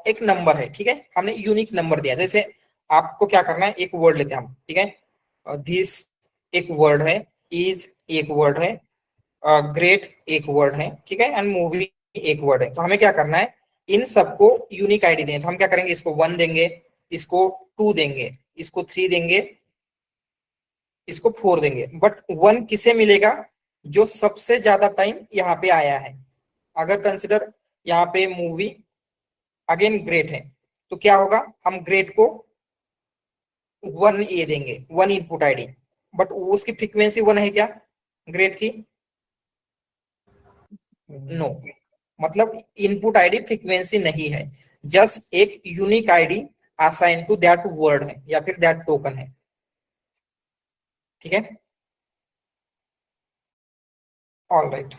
एक number है, ठीक है। हमने यूनिक नंबर दिया। जैसे आपको क्या करना है, एक वर्ड लेते हैं हम, ठीक है। दिस एक वर्ड है, इज एक वर्ड है, ग्रेट एक वर्ड है, ठीक है, एंड मूवी एक वर्ड है। तो हमें क्या करना है, इन सबको यूनिक आईडी दें। तो हम क्या करेंगे, इसको 1 देंगे, इसको 2 देंगे, इसको 3 देंगे, इसको 4 देंगे। बट 1 किसे मिलेगा? जो सबसे ज्यादा टाइम यहाँ पे आया है। अगर कंसिडर यहाँ पे मूवी अगेन ग्रेट है, तो क्या होगा, हम ग्रेट को 1 ए देंगे, 1 इनपुट आईडी। बट उसकी फ्रीक्वेंसी 1 है क्या ग्रेट की? नो, मतलब इनपुट आईडी फ्रीक्वेंसी नहीं है, जस्ट एक unique ID assign to that word है या फिर दैट टोकन है, ठीक है। All right.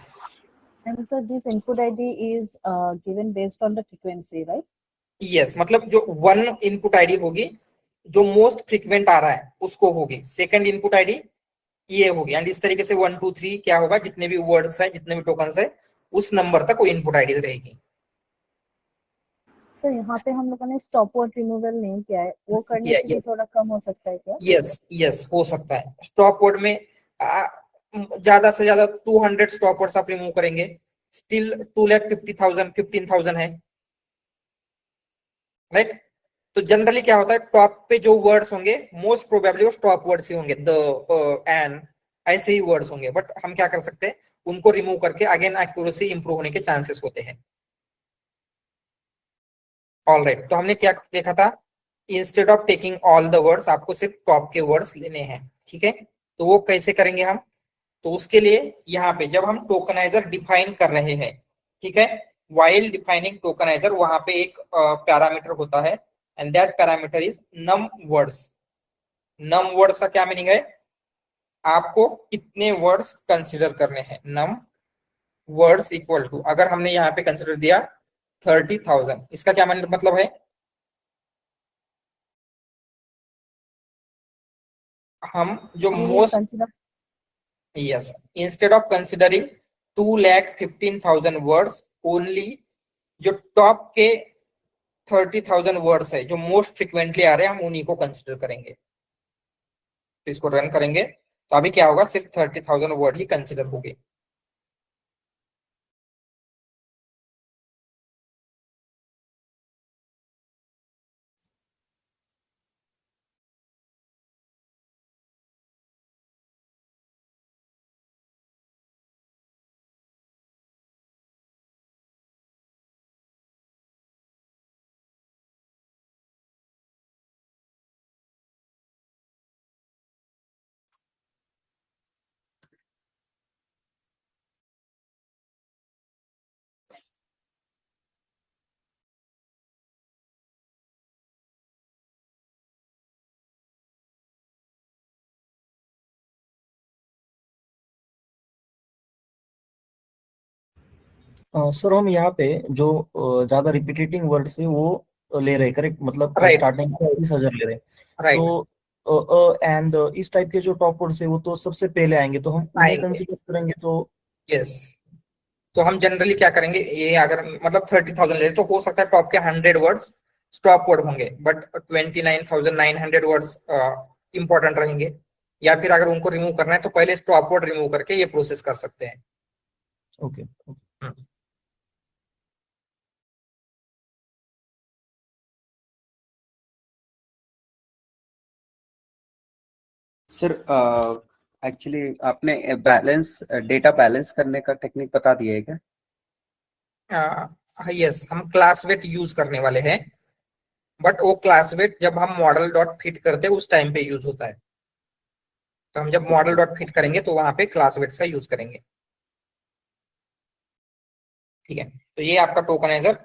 And so this input ID is given based on the frequency, right? Yes, मतलब जो 1 इनपुट आईडी होगी जो मोस्ट फ्रीक्वेंट आ रहा है उसको होगी, सेकंड इनपुट आईडी ये होगी, एंड इस तरीके से 1 2 3 क्या होगा, जितने भी वर्ड्स है, जितने भी टोकन्स है, उस नंबर तक वो इनपुट आईडी रहेगी। So यहाँ पे हम लोगों ने स्टॉप वर्ड रिमूवल नहीं किया है, वो करने से भी थोड़ा कम हो सकता है क्या? यस यस, हो सकता है। स्टॉप वर्ड में ज्यादा से ज्यादा 200 स्टॉप वर्ड्स आप रिमूव करेंगे, स्टिल 2,50,000 15,000 है, राइट। तो जनरली क्या होता है, टॉप पे जो वर्ड्स होंगे मोस्ट प्रोबेबली वो स्टॉप वर्ड्स ही होंगे, द एन ऐसे ही वर्ड्स होंगे। बट हम क्या कर सकते हैं, उनको रिमूव करके अगेन एक्यूरेसी इंप्रूव होने के चांसेस होते हैं। ऑल राइट, तो हमने क्या देखा था, instead of taking all the words आपको सिर्फ टॉप के वर्ड्स लेने हैं, ठीक है। तो वो कैसे करेंगे हम, तो उसके लिए यहाँ पे जब हम टोकनाइजर डिफाइन कर रहे हैं, ठीक है, व्हाइल डिफाइनिंग टोकनाइजर, वहां पे एक पैरामीटर होता है, and that parameter is num words. Num words का क्या मीनिंग है, आपको कितने वर्ड्स कंसिडर करने हैं। नम वर्ड्स इक्वल टू, अगर हमने यहाँ पे कंसिडर दिया 30,000, इसका क्या मतलब है, हम जो most, yes, instead of considering 2,15,000 words only, जो टॉप के 30,000 वर्ड्स है जो मोस्ट फ्रिक्वेंटली आ रहे हैं, हम उन्हीं को कंसिडर करेंगे। तो इसको रन करेंगे तो अभी क्या होगा, सिर्फ 30,000 वर्ड ही कंसिडर होंगे। सर हम यहाँ पे जो ज्यादा रिपीटेटिंग वर्ड्स है वो ले रहे, करेक्ट, मतलब Right. स्टार्टिंग 30,000 ले रहे, राइट। तो एंड इस टाइप के जो टॉप वर्ड्स है वो तो सबसे पहले आएंगे, तो हम उन्हें आएंगे। कंसीडर करेंगे तो यस, तो हम जनरली क्या करेंगे, ये अगर मतलब 30,000 ले तो हो सकता है टॉप के 100 वर्ड्स स्टॉप वर्ड होंगे, बट 29,900 वर्ड्स इंपॉर्टेंट रहेंगे। या फिर अगर उनको रिमूव करना है तो पहले स्टॉप वर्ड रिमूव करके ये प्रोसेस कर सकते हैं। ओके। सर एक्चुअली आपने डेटा बैलेंस करने का टेक्निक बता दिया है क्या? यस, हम क्लास वेट यूज करने वाले हैं, बट वो क्लास वेट जब हम मॉडल डॉट फिट करते हैं उस टाइम पे यूज होता है। तो हम जब मॉडल डॉट फिट करेंगे तो वहां पे क्लास वेट्स का यूज करेंगे। ठीक है, तो ये आपका टोकनाइजर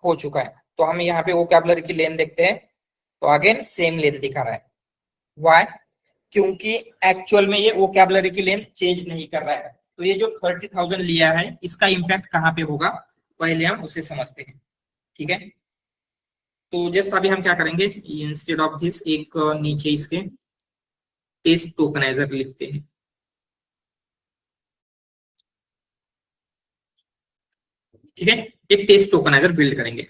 हो चुका है। तो हम यहाँ पे वोकैबुलरी की लेंथ देखते हैं, तो अगेन सेम लेंथ दिखा रहा है। व्हाई? क्योंकि एक्चुअल में ये वोकैबुलरी की लेंथ चेंज नहीं कर रहा है। तो ये जो 30,000 लिया है इसका इंपैक्ट कहाँ पे होगा, पहले हम उसे समझते हैं। ठीक है, तो जस्ट अभी हम क्या करेंगे, इंस्टेड ऑफ दिस एक नीचे इसके टेस्ट टोकनाइजर लिखते हैं। ठीक है, एक टेस्ट टोकनाइजर बिल्ड करेंगे।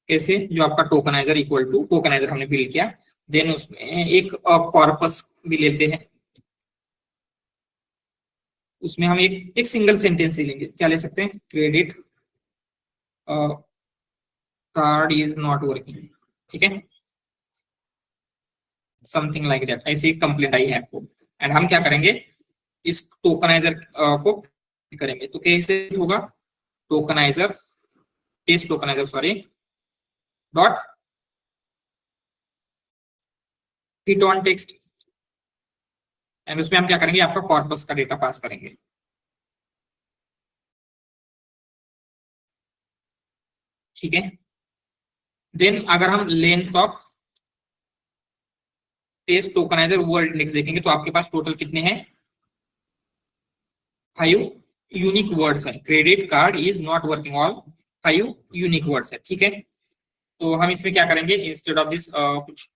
कैसे? जो आपका टोकनाइजर इक्वल टू टोकनाइजर हमने बिल्ड किया, देन उसमें एक कॉर्पस भी लेते हैं। उसमें हम एक सिंगल सेंटेंस ही लेंगे। क्या ले सकते हैं? Credit card is not working. ठीक है, समथिंग लाइक दैट, ऐसे एक कंप्लेंट आई है आपको। एंड हम क्या करेंगे, इस टोकनाइजर को करेंगे। तो कैसे होगा, tokenizer test tokenizer sorry dot fit on text, and उसमें हम क्या करेंगे, आपका कॉर्पस का डेटा पास करेंगे। ठीक है, देन अगर हम length of test tokenizer word index देखेंगे तो आपके पास टोटल कितने हैं, 5 यूनिक वर्ड्स हैं। Credit card is not working, all 5 unique words है। ठीक है, तो हम इसमें क्या करेंगे, इंस्टेड ऑफ दिस कुछ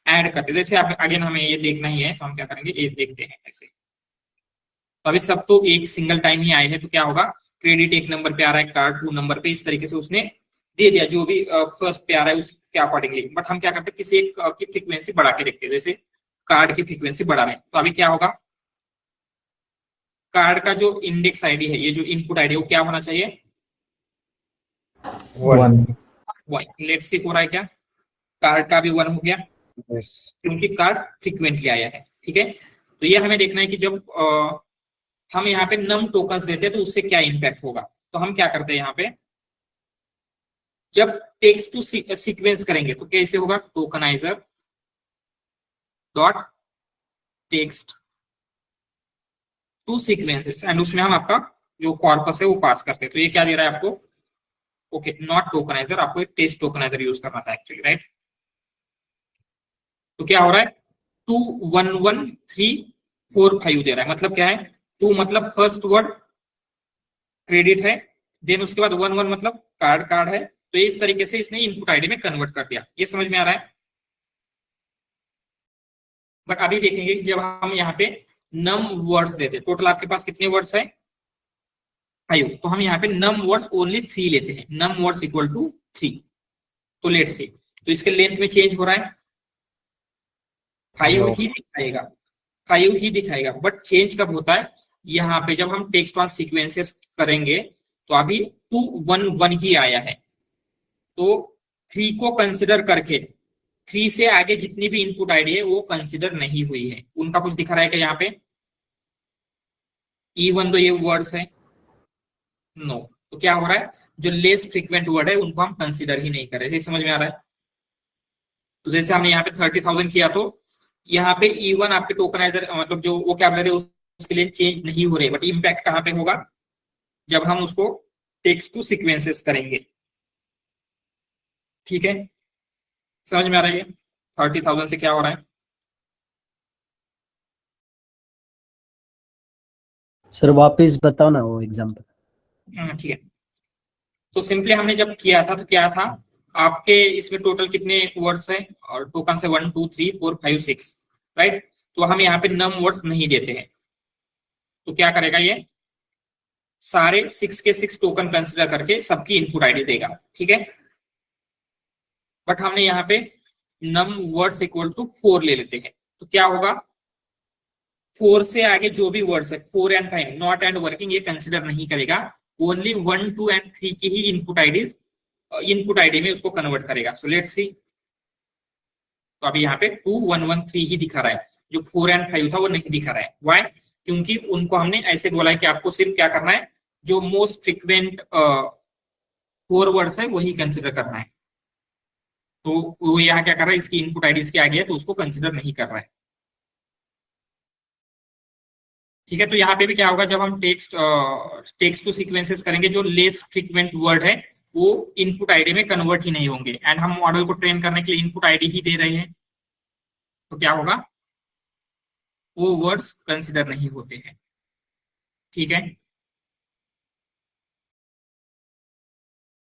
ऐड करते हैं। जैसे आप अगेन हमें ये देखना ही है तो हम क्या करेंगे, ये देखते हैं ऐसे। तो अभी सब तो एक सिंगल टाइम ही आए हैं, तो क्या होगा, क्रेडिट एक नंबर पे आ रहा है, कार्ड 2 नंबर पे, इस तरीके से उसने दे दिया जो भी फर्स्ट पे आ रहा है उसके अकॉर्डिंगली। बट हम क्या करते हैं, किसी एक की फ्रीक्वेंसी बढ़ा के देखते हैं। जैसे कार्ड की फ्रीक्वेंसी बढ़ा रहे हैं, तो अभी क्या होगा, कार्ड का जो इंडेक्स आईडी है, ये जो इनपुट आईडी है, वो क्या होना चाहिए, 1। लेट्स सी हो रहा है क्या, कार्ड का भी 1 हो गया Yes. क्योंकि कार्ड फ्रीक्वेंटली आया है। ठीक है, तो ये हमें देखना है कि जब हम यहाँ पे नम टोकन्स देते हैं तो उससे क्या इंपैक्ट होगा। तो हम क्या करते हैं, यहाँ पे जब टेक्स्ट टू सीक्वेंस करेंगे तो कैसे होगा, tokenizer dot text to sequences, and उसमें हम आपका जो कॉर्पस है वो पास करते हैं। तो ये क्या दे रहा है आपको, ओके नॉट टोकनाइजर, आपको एक टेस्ट टोकनाइजर यूज करना था एक्चुअली, राइट। तो क्या हो रहा है, 2 1 1 3 4 5 दे रहा है। मतलब क्या है, 2 मतलब फर्स्ट वर्ड क्रेडिट है, देन उसके बाद 1 1 मतलब कार्ड है। तो इस तरीके से इसने इनपुट आईडी में कन्वर्ट कर दिया। ये समझ में आ रहा है। बट अभी देखेंगे कि जब हम यहाँ पे नम वर्ड्स देते, टोटल आपके पास कितने वर्ड्स है, 5, तो हम यहाँ पे नम वर्ड्स ओनली 3 लेते हैं। नम वर्ड्स इक्वल टू 3। तो लेट से, तो इसके लेंथ में चेंज हो रहा है, 5 No. ही दिखाएगा, 5 ही दिखाएगा। बट चेंज कब होता है, यहाँ पे जब हम टेक्स्ट ऑन सीक्वेंसेस करेंगे तो अभी 2 1 1 ही आया है। तो 3 को कंसिडर करके 3 से आगे जितनी भी इनपुट आईडी है वो कंसिडर नहीं हुई है। उनका कुछ दिख रहा है क्या यहाँ पे, इवन तो ये वर्ड्स है, नो। तो क्या हो रहा है, जो लेस फ्रीक्वेंट वर्ड है उनको हम कंसिडर ही नहीं कर रहे। समझ में आ रहा है। तो जैसे हमने यहाँ पे 30,000 किया, तो यहाँ पे इवन आपके टोकनाइजर मतलब जो वोकैबुलरी उसके लिए चेंज नहीं हो रहे, बट इम्पैक्ट कहाँ पे होगा, जब हम उसको टेक्स्ट टू सीक्वेंसेस करेंगे। ठीक है, समझ में आ रहा है 30,000 से क्या हो रहा है। सर वापस बताओ ना वो एग्जांपल। ठीक है, तो सिंपली हमने जब किया था तो क्या था, आपके इसमें टोटल कितने वर्ड्स हैं और टोकन से 1 2 3 4 5 6, राइट। तो हम यहाँ पे नम वर्ड्स नहीं देते हैं, तो क्या करेगा ये सारे 6 के 6 टोकन कंसिडर करके सबकी इनपुट आईडी देगा, ठीक है। बट हमने यहाँ पे नम वर्ड्स इक्वल टू 4 ले लेते हैं, तो क्या होगा 4 से आगे जो भी वर्ड्स है 4 एंड 5 नॉट एंड वर्किंग ये कंसिडर नहीं करेगा, ओनली 1 2 एंड 3 की ही इनपुट आईडी में उसको कन्वर्ट करेगा। सो लेट्स सी, तो अभी यहाँ पे 2 1 1 3 ही दिखा रहा है, जो 4 एंड 5 था वो नहीं दिखा रहा है। व्हाई? क्योंकि उनको हमने ऐसे बोला है कि आपको सिर्फ क्या करना है, जो मोस्ट फ्रिक्वेंट 4 वर्ड्स है वही कंसिडर करना है। तो वो यहाँ क्या कर रहा है, इसकी इनपुट आईडी इसके आगे है तो उसको कंसिडर नहीं कर रहा है, ठीक है। तो यहाँ पे भी क्या होगा, जब हम टेक्स्ट टू सीक्वेंसेस करेंगे, जो लेस फ्रिक्वेंट वर्ड है वो इनपुट आईडी में कन्वर्ट ही नहीं होंगे, एंड हम मॉडल को ट्रेन करने के लिए इनपुट आईडी ही दे रहे हैं, तो क्या होगा वो वर्ड्स कंसिडर नहीं होते हैं, ठीक है।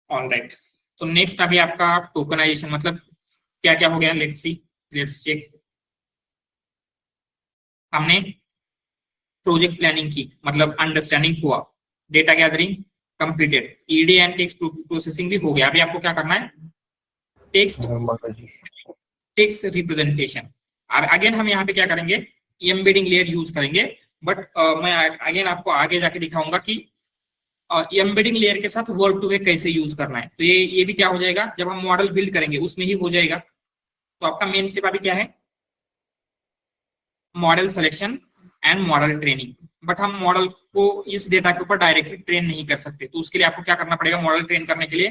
ऑलराइट, तो नेक्स्ट अभी आपका टोकनाइजेशन मतलब क्या क्या हो गया, लेट्स चेक। हमने प्रोजेक्ट प्लानिंग की, मतलब अंडरस्टैंडिंग हुआ, data gathering completed, ED and text processing भी हो गया। अभी आपको क्या करना है, टेक्स्ट रिप्रेजेंटेशन। अगेन हम यहाँ पे क्या करेंगे, एम्बेडिंग लेयर यूज करेंगे, बट मैं अगेन आपको आगे जाके दिखाऊंगा कि एम्बेडिंग लेयर के साथ वर्ड टू वे कैसे यूज करना है। तो ये भी क्या हो जाएगा, जब हम मॉडल बिल्ड करेंगे उसमें ही हो जाएगा। तो आपका मेन स्टेप अभी क्या है, model selection and model training. But हम मॉडल को इस डेटा के ऊपर डायरेक्टली ट्रेन नहीं कर सकते, तो उसके लिए आपको क्या करना पड़ेगा, मॉडल ट्रेन करने के लिए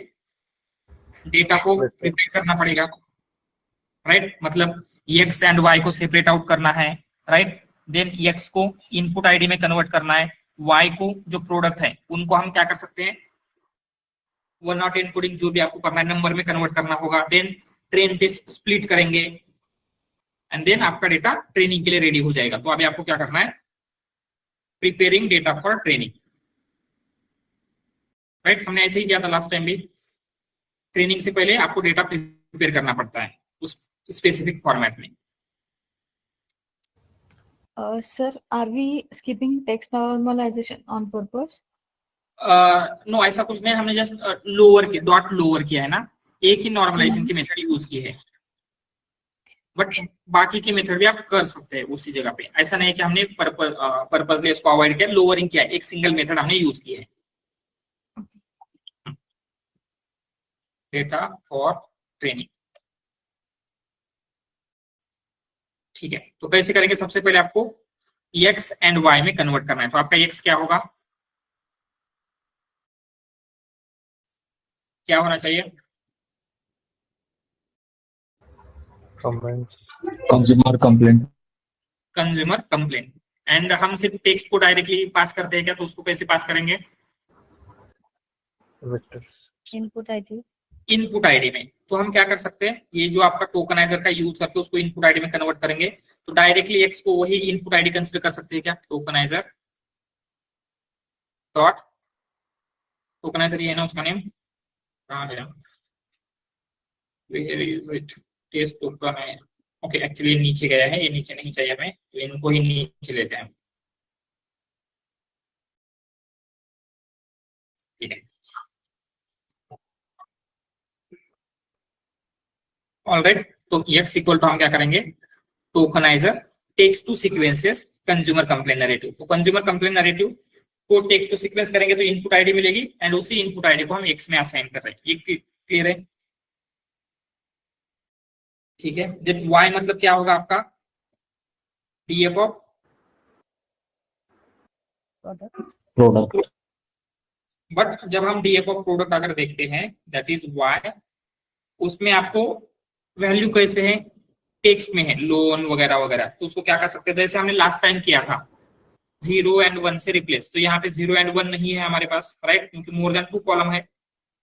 डेटा को प्रिपेयर करना पड़ेगा, राइट। मतलब एक्स एंड वाई को सेपरेट आउट करना है, राइट। देन एक्स को इनपुट आईडी में कन्वर्ट करना है, वाई को जो प्रोडक्ट है उनको हम क्या कर सकते हैं, 1 नॉट एनकोडिंग जो भी आपको करना है नंबर में कन्वर्ट करना होगा। देन ट्रेन टेस्ट स्प्लिट करेंगे, एंड देन आपका डेटा ट्रेनिंग के लिए रेडी हो जाएगा। तो अभी आपको क्या करना है, preparing data for training, right. हमने ऐसे ही किया था लास्ट टाइम भी, ट्रेनिंग से पहले आपको डेटा प्रिपेयर करना पड़ता है उस स्पेसिफिक फॉर्मेट में। Sir, are we skipping text normalization on purpose? No ऐसा कुछ नहीं, हमने जस्ट डॉट लोअर किया है ना, एक ही नॉर्मलाइजेशन की मेथड यूज की है, बट बाकी की मेथड भी आप कर सकते हैं उसी जगह पे। ऐसा नहीं है कि हमने पर्पसली इसको अवॉइड किया, लोअरिंग किया, एक सिंगल मेथड हमने यूज किया है, डेटा फॉर ट्रेनिंग, ठीक है। तो कैसे करेंगे, सबसे पहले आपको एक्स एंड वाई में कन्वर्ट करना है। तो आपका एक्स क्या होगा, क्या होना चाहिए, कंज्यूमर कंप्लेंट। एंड हम सिर्फ टेक्स्ट को डायरेक्टली पास करते हैं क्या, तो उसको कैसे पास करेंगे, इनपुट आईडी में। तो हम क्या कर सकते हैं, ये जो आपका टोकनाइजर का यूज करके उसको इनपुट आईडी में कन्वर्ट करेंगे, तो डायरेक्टली एक्स को वही इनपुट आईडी कंसीडर कर सकते हैं क्या, टोकनाइजर डॉट टोकनाइजर, ये है ना उसका नेम, कहाँ गया, where is it, test token है, ओके एक्चुअली नीचे गया है, ये नीचे नहीं चाहिए हमें, तो इनको ही नीचे लेते हैं, ठीक है। ऑलराइट, तो एक्स इक्वल टू हम क्या करेंगे, tokenizer text to sequences consumer complain narrative. तो कंज्यूमर कंप्लेन नरेटिव को टेक्स्ट टू सीक्वेंस करेंगे तो इनपुट आईडी मिलेगी, एंड उसी इनपुट आईडी को हम एक्स में असाइन कर रहे हैं, ये क्लियर है, ठीक है। देन वाई मतलब क्या होगा आपका, डीएफ ऑफ प्रोडक्ट। बट जब हम डीएफ ऑफ प्रोडक्ट अगर देखते हैं, दैट इज वाई, उसमें आपको वैल्यू कैसे है, टेक्स्ट में है, लोन वगैरह वगैरह, तो उसको क्या कर सकते हैं, जैसे हमने लास्ट टाइम किया था 0 एंड 1 से रिप्लेस। तो यहाँ पे 0 एंड 1 नहीं है हमारे पास, राइट, क्योंकि मोर देन 2 कॉलम है।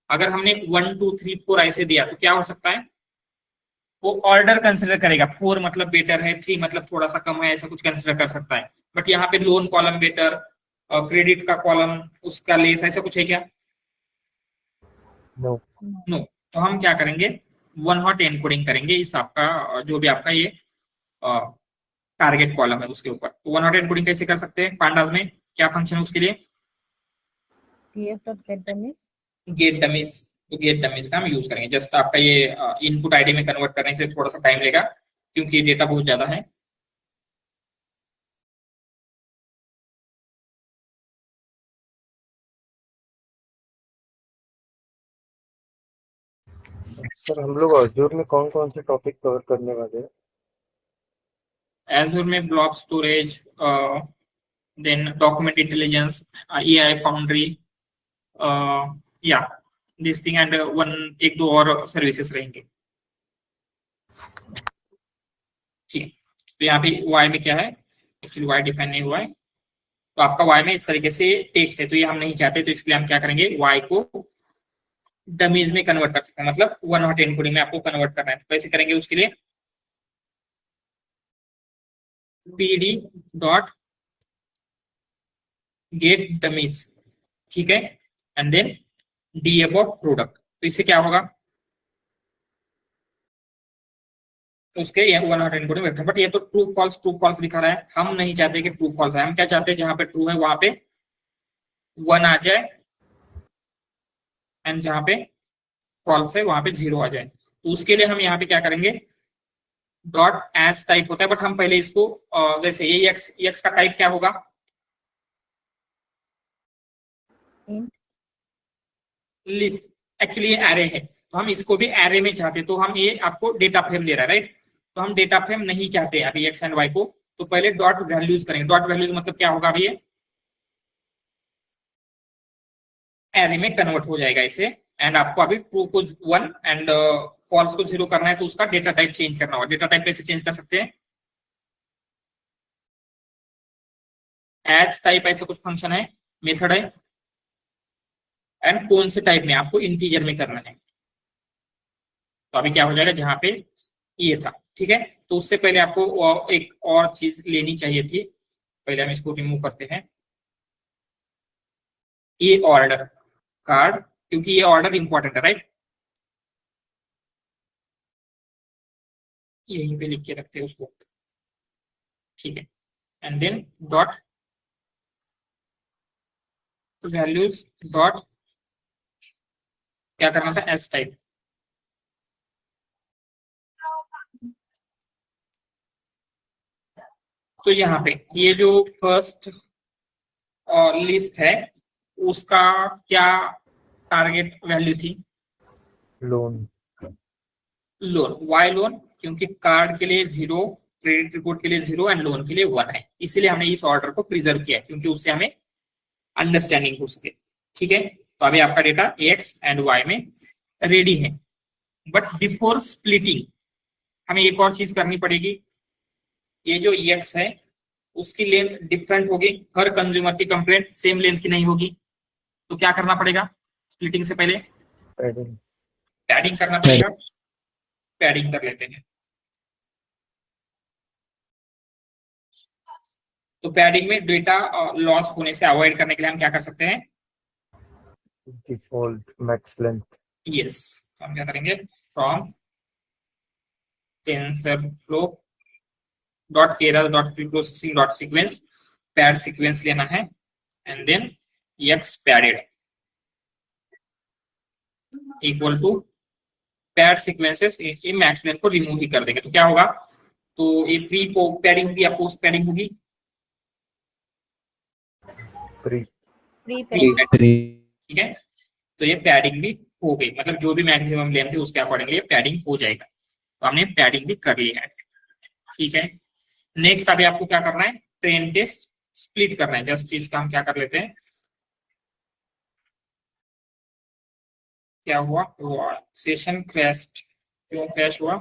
अगर हमने 1 2 3 4 ऐसे दिया तो क्या हो सकता है, वो ऑर्डर कंसिडर करेगा, 4 मतलब बेटर है, 3 मतलब थोड़ा सा कम है, ऐसा कुछ कंसिडर कर सकता है। बट यहाँ पे लोन कॉलम बेटर, क्रेडिट का कॉलम उसका लेस, ऐसा कुछ है क्या, No. नो। तो हम क्या करेंगे, वन हॉट एनकोडिंग करेंगे इस आपका जो भी आपका ये टारगेट कॉलम है उसके ऊपर। तो वन हॉट एनकोडिंग कैसे कर सकते हैं, पांडास में क्या फंक्शन है उसके लिए, tf.getDummies। Get dummies. तो गेट डमीज का हम यूज करेंगे। जस्ट आपका ये इनपुट आईडी में कन्वर्ट करने के लिए थोड़ा सा टाइम लेगा क्योंकि डेटा बहुत ज्यादा है। सर हम लोग Azure में कौन कौन से टॉपिक कवर करने वाले हैं? एजूर में block storage, then document intelligence, AI foundry, या दिस थिंग एंड वन एक दो और सर्विसेज रहेंगे। ठीक है, तो यहाँ पे वाई में क्या है, एक्चुअली वाई डिफाइन नहीं हुआ है। तो आपका वाई में इस तरीके से टेक्स्ट है, तो ये हम नहीं चाहते, तो इसलिए हम क्या करेंगे, वाई को डमीज में कन्वर्ट कर सकते हैं, मतलब वन हॉट एनकोडिंग में आपको कन्वर्ट करना है। तो कैसे करेंगे उसके लिए, pd डॉट गेट डमीज, ठीक है, and then D about product. तो इससे क्या होगा, तो उसके one hot encoding vector, but ये तो ट्रू फॉल्स दिखा रहा है। हम नहीं चाहते कि ट्रू फॉल्स है, हम क्या चाहते हैं जहां पे ट्रू है वहां पे वन आ जाए एंड जहां पे फॉल्स है वहां पे जीरो आ जाए। तो उसके लिए हम यहाँ पे क्या करेंगे, डॉट एज टाइप होता है, बट हम पहले इसको जैसे ये एक्स का टाइप क्या होगा, लिस्ट। एक्चुअली ये एरे है, तो हम इसको भी एरे में चाहते, तो हम ये आपको डेटा फ्रेम दे रहा है, राइट। तो हम डेटा फ्रेम नहीं चाहते अभी एक्स एंड वाई को, तो पहले डॉट वैल्यूज करेंगे। डॉट वैल्यूज मतलब क्या होगा, अभी ये एरे में कन्वर्ट हो जाएगा इसे, एंड आपको अभी ट्रू को वन एंड फॉल्स को जीरो करना है, तो उसका डेटा टाइप चेंज करना होगा। डेटा टाइप कैसे चेंज कर सकते हैं, एज टाइप ऐसा कुछ फंक्शन है, मेथड है, एंड कौन से टाइप में, आपको इंटीजर में करना है। तो अभी क्या हो जाएगा, जहां पे ये था, ठीक है। तो उससे पहले आपको एक और चीज लेनी चाहिए थी, पहले हम इसको रिमूव करते हैं, ये ऑर्डर कार्ड, क्योंकि ये ऑर्डर इंपॉर्टेंट है, राइट। यहीं पे लिख के रखते हैं उसको, ठीक है, and then dot values dot क्या करना था, एस टाइप। तो यहाँ पे ये जो फर्स्ट लिस्ट है उसका क्या टारगेट वैल्यू थी, लोन। लोन, वाई लोन, क्योंकि कार्ड के लिए जीरो, क्रेडिट रिपोर्ट के लिए जीरो एंड लोन के लिए वन है, इसीलिए हमने इस ऑर्डर को प्रिजर्व किया क्योंकि उससे हमें अंडरस्टैंडिंग हो सके, ठीक है। तो अभी आपका डेटा एक्स एंड वाई में रेडी है, बट बिफोर स्प्लिटिंग हमें एक और चीज करनी पड़ेगी। ये जो एक्स है उसकी लेंथ डिफरेंट होगी, हर कंज्यूमर की कंप्लेंट सेम लेंथ की नहीं होगी, तो क्या करना पड़ेगा, स्प्लिटिंग से पहले पैडिंग करना पड़ेगा। पैडिंग कर लेते हैं, तो पैडिंग में डेटा लॉस होने से अवॉइड करने के लिए हम क्या कर सकते हैं, डिफॉल्ट मैक्स लेंथ। यस, तो हम क्या करेंगे, from TensorFlow dot Keras dot preprocessing dot sequence, pad sequence लेना है, and then X padded equal to pad sequences, ये मैक्स लेंथ को रिमूव ही कर देंगे। तो क्या होगा, तो ये प्री पैडिंग होगी या पोस्ट पैडिंग होगी, प्री ठीक है। तो ये पैडिंग भी हो गई, मतलब जो भी मैक्सिमम लेंथ है उसके अकॉर्डिंगली ये पैडिंग हो जाएगा। तो हमने पैडिंग भी कर लिया है, ठीक है। नेक्स्ट अभी आपको क्या करना है, ट्रेन टेस्ट स्प्लिट करना है। जस्ट इसका हम क्या कर लेते हैं, क्या हुआ, सेशन क्रैश्ड, क्यों क्रैश हुआ,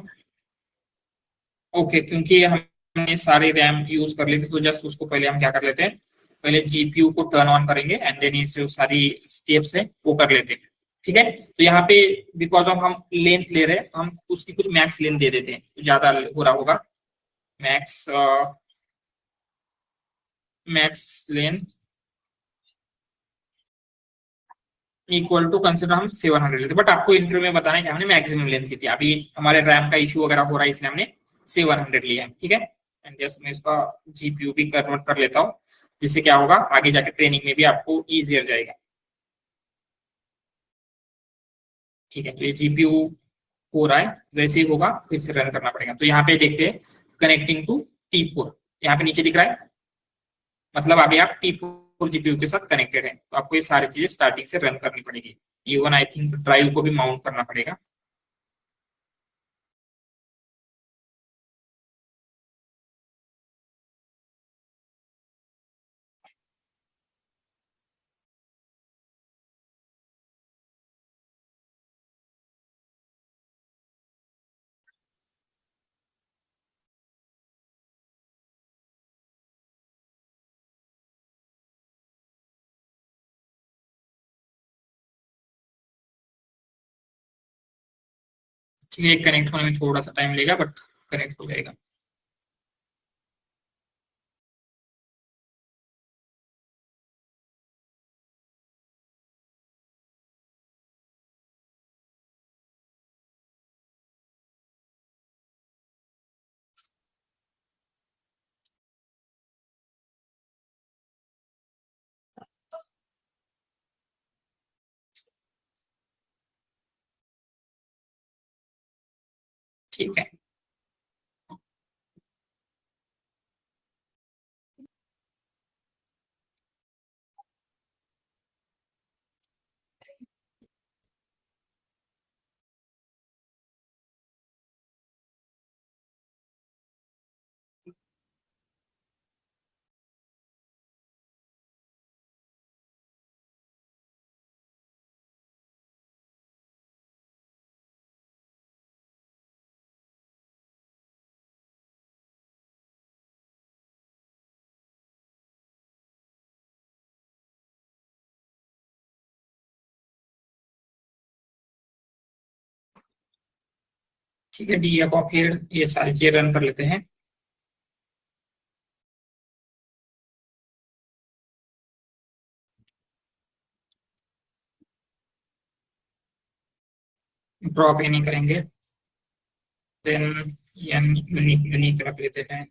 ओके, क्योंकि हमने सारे रैम यूज कर ली थी। तो जस्ट उसको पहले हम क्या कर लेते हैं, पहले जीपीयू को टर्न ऑन करेंगे एंड देन इस जो सारी स्टेप्स है वो कर लेते हैं, ठीक है। तो यहाँ पे बिकॉज ऑफ हम लेंथ ले रहे हैं, हम उसकी कुछ मैक्स लेंथ दे देते हैं, तो ज्यादा हो रहा होगा, max length equal to consider हम 700 लेते, बट आपको इंटरव्यू में बताना है कि हमने मैक्सिमम लेंथ थी। अभी हमारे रैम का इशू वगैरह हो रहा है इसलिए हमने 700 लिया है, ठीक है। एंड जस्ट मैं इसका जीपीयू भी कन्वर्ट कर लेता हूँ, जिससे क्या होगा आगे जाके ट्रेनिंग में भी आपको इजियर जाएगा, ठीक है। तो ये जीपीयू हो रहा है, जैसे ही होगा फिर से रन करना पड़ेगा। तो यहाँ पे देखते हैं कनेक्टिंग टू T4, यहाँ पे नीचे दिख रहा है, मतलब अभी आप T4 जीपीयू के साथ कनेक्टेड है। तो आपको ये सारी चीजें स्टार्टिंग से रन करनी पड़ेगी। इवन आई थिंक ड्राइव को भी माउंट करना पड़ेगा। ठीक है, कनेक्ट होने में थोड़ा सा टाइम लेगा बट कनेक्ट हो जाएगा। ठीक है, ठीक है। डी अब फिर ये सारी चीजें रन कर लेते हैं। ड्रॉप ये नहीं करेंगे, देन यूनिक यूनिक रख लेते हैं।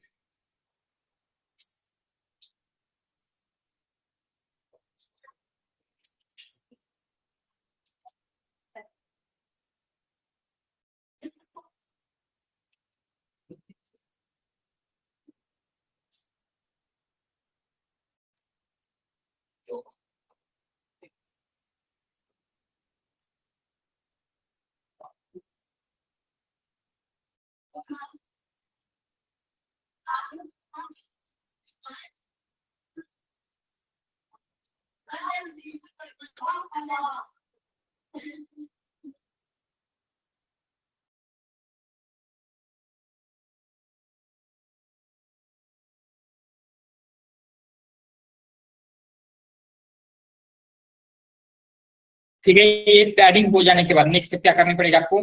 ठीक है, ये पैडिंग हो जाने के बाद नेक्स्ट स्टेप क्या करनी पड़ेगी आपको,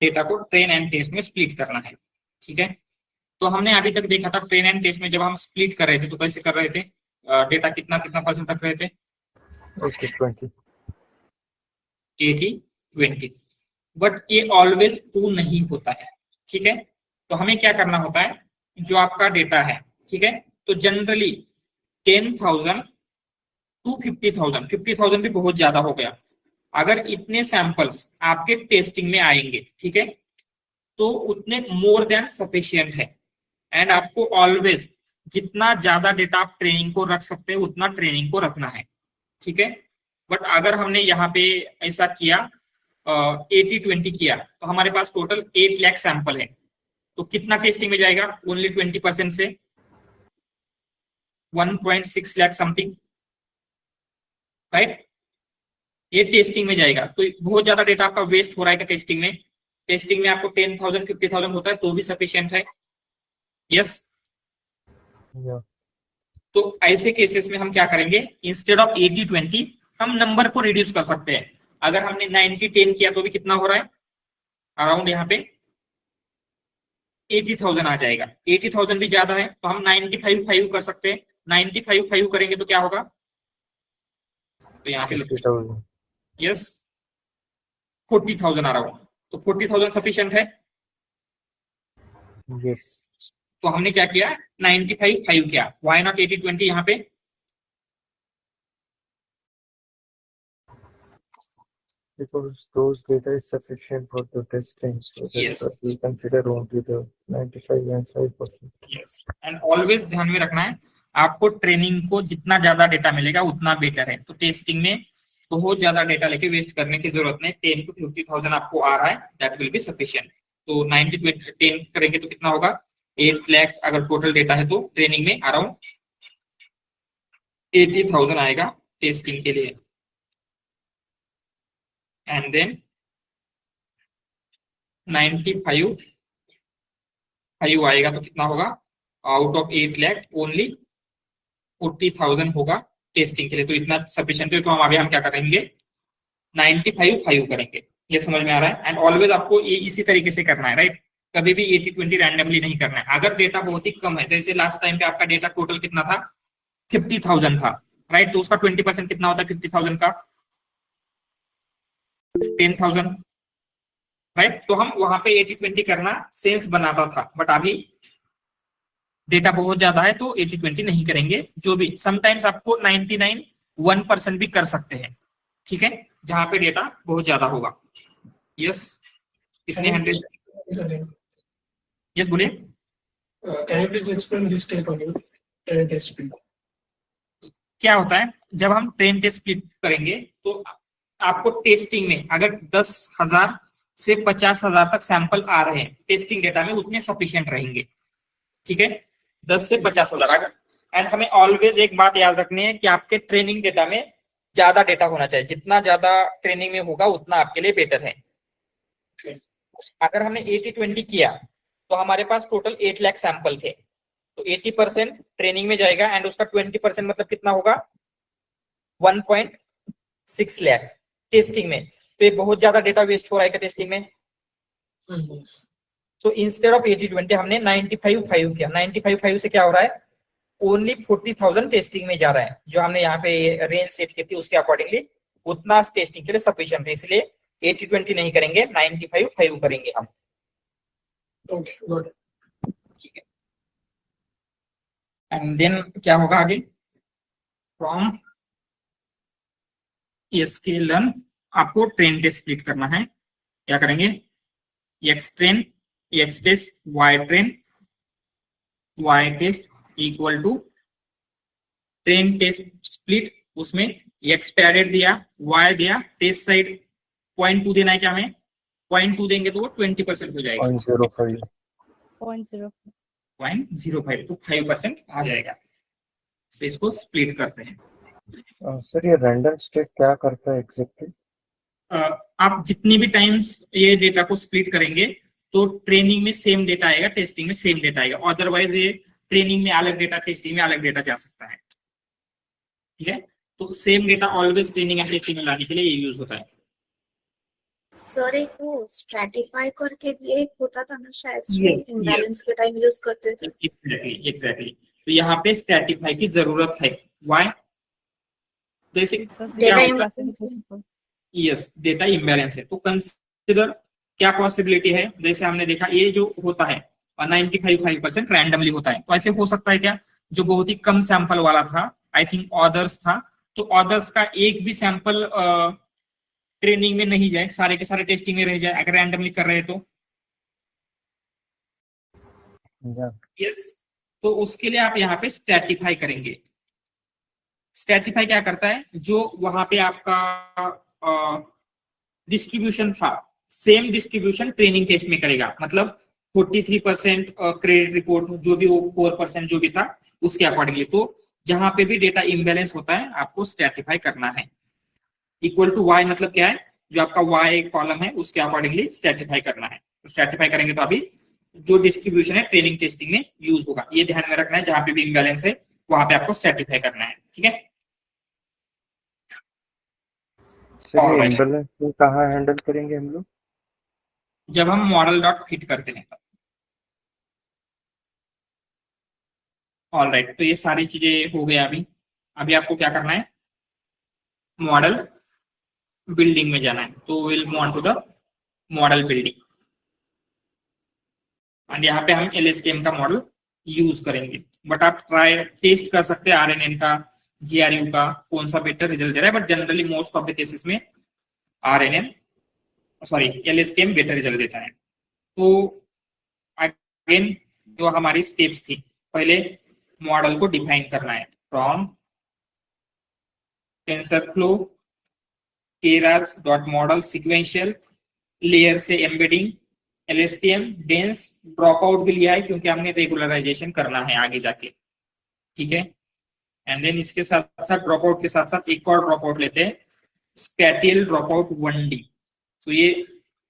डेटा को ट्रेन एंड टेस्ट में स्प्लिट करना है, ठीक है। तो हमने अभी तक देखा था ट्रेन एंड टेस्ट में जब हम स्प्लिट कर रहे थे तो कैसे कर रहे थे, डेटा कितना कितना परसेंट तक रहे थे, 80-20, बट ये ऑलवेज ट्रू नहीं होता है, ठीक है। तो हमें क्या करना होता है, जो आपका डेटा है, ठीक है, तो जनरली 10,000 टू 50,000, 50,000 भी बहुत ज्यादा हो गया। अगर इतने सैंपल्स आपके टेस्टिंग में आएंगे, ठीक है, तो उतने मोर देन सफिशियंट है। एंड आपको ऑलवेज जितना ज्यादा डेटा आप ट्रेनिंग को रख सकते हैं उतना ट्रेनिंग को रखना है, ठीक है। बट अगर हमने यहाँ पे ऐसा किया 80-20 किया तो हमारे पास टोटल 8 लाख सैंपल है, तो कितना टेस्टिंग में जाएगा, ओनली 20% से 1.6 लाख समथिंग, राइट। ये टेस्टिंग में जाएगा, तो बहुत ज्यादा डेटा आपका वेस्ट हो रहा है क्या टेस्टिंग में, टेस्टिंग में आपको 10,000 50,000 होता है तो भी सफिशिएंट है, यस। तो ऐसे केसेस में हम क्या करेंगे, इंस्टेड ऑफ 80-20 हम नंबर को रिड्यूस कर सकते हैं। अगर हमने 90-10 किया तो भी कितना हो रहा है, अराउंड यहाँ पे 80,000 आ जाएगा। 80,000 भी ज्यादा है तो हम 95-5 कर सकते हैं। 95-5 करेंगे तो क्या होगा, तो यहाँ पे 50,000. यस 40,000 आ रहा होगा, तो 40,000 सफिशिएंट है। Yes. तो हमने क्या किया 95 किया, वाई नॉट 80-20 यहाँ पे। Because those data is sufficient for the testing, so that's Yes. why we consider only the 95 and 5%. Yes and always ध्यान में रखना है, आपको ट्रेनिंग को जितना ज्यादा डेटा मिलेगा उतना बेटर है। तो टेस्टिंग में बहुत ज्यादा डेटा लेके वेस्ट करने की जरूरत नहीं। 10 to 50,000 आपको आ रहा है, दैट विल बी सफिशिएंट। तो 90 to 10 करेंगे तो कितना होगा 8 लाख अगर टोटल डेटा है, तो ट्रेनिंग में अराउंड 80,000 आएगा टेस्टिंग के लिए। एंड देन 95 आएगा तो कितना होगा, आउट ऑफ 8 लाख ओनली 40,000 होगा टेस्टिंग के लिए। तो इतना सफिशिएंट है। तो हम क्या करेंगे 95 करेंगे। ये समझ में आ रहा है। एंड ऑलवेज आपको ये इसी तरीके से करना है, राइट। कभी भी 80-20 रैंडमली नहीं करना है। अगर डेटा बहुत ही कम है, जैसे लास्ट टाइम पे आपका डेटा टोटल कितना था 50,000 था, राइट। तो उसका 20% कितना होता है 50,000 का 10,000, राइट। तो हम वहां पे 80-20 करना सेंस बनाता था, बट अभी डेटा बहुत ज्यादा है तो 80-20 नहीं करेंगे। जो भी समटाइम्स आपको 99-1% भी कर सकते हैं, ठीक है, जहां पे डेटा बहुत ज्यादा होगा। यस इसने 100 यस बोलिए। Can you please explain this step again? Test split. क्या होता है जब हम ट्रेन टेस्ट स्प्लिट करेंगे तो आपको टेस्टिंग में अगर 10,000 से 50,000 तक सैंपल आ रहे हैं टेस्टिंग डेटा में, उतने सफिशिएंट रहेंगे, ठीक है, 10 से 50,000। एंड हमें ऑलवेज एक बात याद रखनी है कि आपके ट्रेनिंग डेटा में ज्यादा डेटा होना चाहिए। जितना ज्यादा ट्रेनिंग में होगा उतना आपके लिए बेटर है। अगर हमने 80-20 किया तो हमारे पास टोटल 8 लाख सैंपल थे, तो 80% ट्रेनिंग में जाएगा एंड उसका 20% मतलब कितना होगा 1.6 लाख टेस्टिंग में। तो ये बहुत ज्यादा डेटा वेस्ट हो रहा है टेस्टिंग में। सो इंस्टेड ऑफ 80-20 हमने 95 किया। 95 से क्या हो रहा है ओनली 40,000 टेस्टिंग में जा रहा है। जो हमने यहाँ पे रेंज सेट की थी उसके अकॉर्डिंगली उतना टेस्टिंग के लिए सफिशिएंट है, इसलिए 80-20 नहीं करेंगे, 95 करेंगे हम। Okay, got it. ठीक है। एंड देन क्या होगा आगे, फ्रॉम इसके लर्न आपको ट्रेन टेस्ट स्प्लिट करना है। क्या करेंगे X train X test Y train Y test equal to train test split. उसमें एक्स पे एडेड दिया, वाई दिया, टेस्ट साइड 0.2 देना है। क्या हमें 0.2 देंगे तो वो 20% हो जाएगा, 0.05. 0.05. तो 5% आ जाएगा। तो इसको स्प्लिट करते हैं। सर ये रैंडम स्टेट क्या करता है एग्जैक्टली? आप जितनी भी टाइम्स ये डेटा को स्प्लिट करेंगे तो ट्रेनिंग में सेम डेटा आएगा, टेस्टिंग में सेम डेटा आएगा। अदरवाइज ये ट्रेनिंग में अलग डेटा, टेस्टिंग में अलग डेटा जा सकता है, ठीक है। तो same data always training and testing में लाने के लिए ये यूज होता है। सर एक वो स्ट्रैटिफाई करके भी एक होता था ना शायद, Yes, इम्बैलेंस के टाइम यूज करते थे। एग्जैक्टली। तो यहाँ पे स्ट्रैटिफाई की जरूरत है। व्हाई? जैसे यस डेटा इम्बैलेंस है तो कंसीडर क्या पॉसिबिलिटी है। जैसे हमने देखा ये जो होता है 95% रैंडमली होता है, तो ऐसे हो सकता है क्या जो बहुत ही कम सैंपल वाला था, आई थिंक ऑदर्स था, तो ऑदर्स का एक भी सैंपल ट्रेनिंग में नहीं जाए, सारे के सारे टेस्टिंग में रह जाए अगर रैंडमली कर रहे हैं तो। यस तो उसके लिए आप यहाँ पे स्ट्रैटिफाई करेंगे। स्ट्रैटिफाई क्या करता है, जो वहां पे आपका डिस्ट्रीब्यूशन था सेम डिस्ट्रीब्यूशन ट्रेनिंग टेस्ट में करेगा। मतलब 43% क्रेडिट रिपोर्ट जो भी वो 4% जो भी था उसके अकॉर्डिंगली। तो जहां पे भी डेटा इम्बैलेंस होता है आपको स्ट्रैटिफाई करना है। इक्वल टू वाई मतलब क्या है, जो आपका वाई कॉलम है उसके अकॉर्डिंगली स्ट्रैटिफाई करना है। तो स्ट्रैटिफाई करेंगे तो अभी जो डिस्ट्रीब्यूशन है ट्रेनिंग टेस्टिंग में यूज होगा। ये ध्यान में रखना है, जहां पे भी इम्बैलेंस है वहां पे आपको स्ट्रैटिफाई करना है, ठीक है। सर ये इम्बैलेंस कहाँ हैंडल करेंगे हम लोग? जब हम मॉडल डॉट फिट करते हैं। ऑलराइट, तो ये सारी चीजें हो गया। अभी आपको क्या करना है, मॉडल बिल्डिंग में जाना है, तो will move on to the model building and यहाँ पे हम LSTM का मॉडल यूज करेंगे। बट आप ट्राई टेस्ट कर सकते हैं RNN का, GRU का कौन सा बेटर रिजल्ट दे रहा है, but generally most of the cases में LSTM बेटर रिजल्ट देता है। तो अगेन जो हमारी स्टेप्स थी, पहले मॉडल को डिफाइन करना है, from TensorFlow Keras dot model sequential, layer से embedding, LSTM, dense, drop out भी लिया है क्योंकि हमने रेगुलराइजेशन करना है आगे जाके, ठीक है। एंड देन इसके साथ साथ ड्रॉप आउट के साथ साथ एक और ड्रॉप आउट लेते हैं, स्पैटियल ड्रॉप आउट 1D। तो ये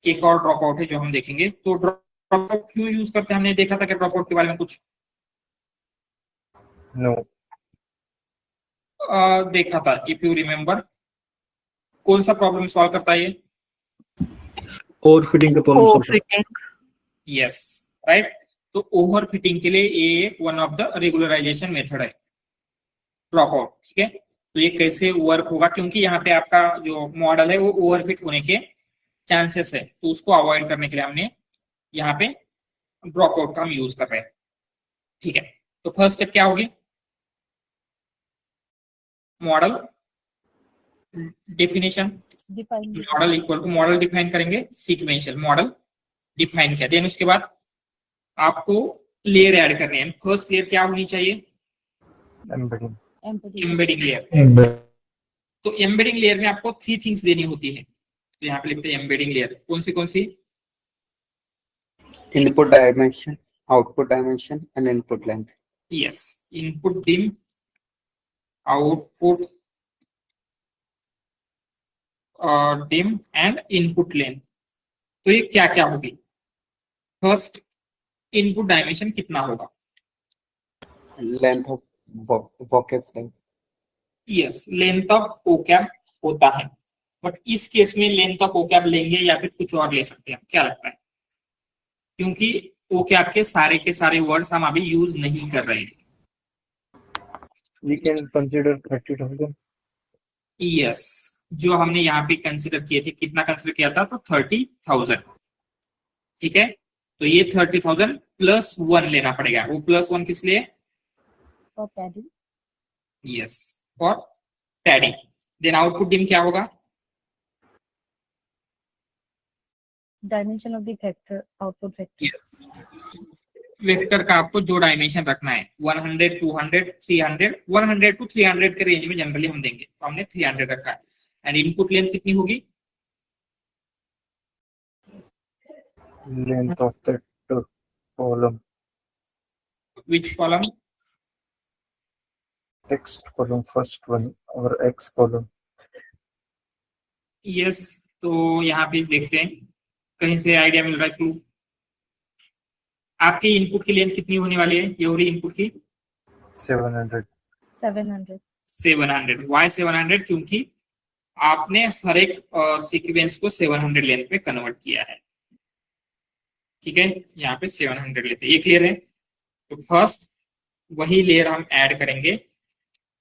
एक और ड्रॉप आउट है जो हम देखेंगे। तो ड्रॉप आउट क्यों यूज करते हैं, हमने देखा था कि ड्रॉप आउट के बारे में कुछ No. देखा था, इफ यू रिमेम्बर। कौन सा प्रॉब्लम सॉल्व करता है ये? ओवरफिटिंग का प्रॉब्लम। Yes, right. तो ओवर फिटिंग के लिए ये one of the regularization method है, ड्रॉप आउट, ठीक है। तो ये कैसे वर्क होगा, क्योंकि यहाँ पे आपका जो मॉडल है वो ओवरफिट होने के चांसेस है, तो उसको अवॉइड करने के लिए हमने यहाँ पे ड्रॉप आउट का हम यूज कर रहे हैं, ठीक है। तो फर्स्ट स्टेप क्या होगी, model definition, model equal to model define करेंगे, सीक्वेंशियल मॉडल डिफाइन किया। देन उसके बाद आपको लेयर ऐड करनी है। फर्स्ट लेयर क्या होनी चाहिए, एम्बेडिंग लेयर। तो एम्बेडिंग लेयर में आपको 3 थिंग्स देनी होती है, तो यहाँ पे लिखते हैं एम्बेडिंग लेयर। कौन सी? Input dimension, output dimension and input length. Yes, input dim, output dim and input length. तो ये क्या क्या होगी, फर्स्ट इनपुट डायमेंशन कितना होगा, length of vocab size. Yes, length of vocab होता है, बट इस केस में लेंथ ऑफ वोकैब लेंगे या फिर कुछ और ले सकते हैं, क्या लगता है? क्योंकि वोकैब के सारे वर्ड्स हम अभी यूज नहीं कर रहे हैं। We can consider 30,000. यस, जो हमने यहाँ पे कंसिडर किए थे, कितना कंसिडर किया था, तो 30,000, ठीक है। तो ये 30,000 प्लस 1 लेना पड़ेगा। वो प्लस 1 किस लिए? Yes, for padding. Then output dim क्या होगा, dimension of the vector, output vector. Yes, vector का आपको जो डायमेंशन रखना है 100, 200, 300, 100 to 300 के रेंज में जनरली हम देंगे, तो हमने 300 रखा है। एंड इनपुट लेंथ कितनी होगी, Length of that column, which column? text column, first one, or X column. Yes, तो यहाँ पे देखते हैं कहीं से आइडिया मिल रहा है, क्लू। आपके इनपुट की लेंथ कितनी होने वाली है, ये हो रही इनपुट की 700. 700। वाई 700? क्योंकि आपने हर एक सीक्वेंस को 700 लेंथ में कन्वर्ट किया है, ठीक है। यहाँ पे 700 लेते हैं, ये क्लियर है। तो फर्स्ट वही लेयर हम ऐड करेंगे,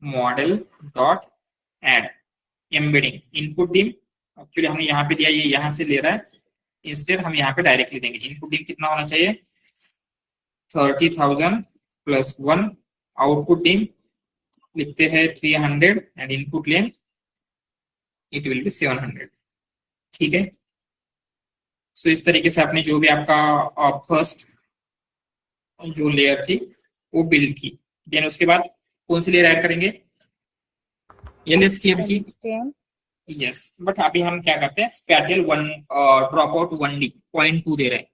model dot add embedding input dim. Actually हमने यहाँ पे दिया, ये यहाँ से ले रहा है, इंस्टेड हम यहाँ पे डायरेक्टली देंगे। इनपुट डिम कितना होना चाहिए, 30,000 प्लस 1, आउटपुट डिम लिखते हैं 300 and input length it will be 700, ठीक है। सो इस तरीके से आपने जो भी आपका फर्स्ट जो लेयर थी वो बिल्ड की। देन उसके बाद कौन सी लेयर ऐड करेंगे, LSTM की। यस, बट अभी हम क्या करते हैं, स्पैटियल ड्रॉप आउट 1D 0.2 दे रहे हैं,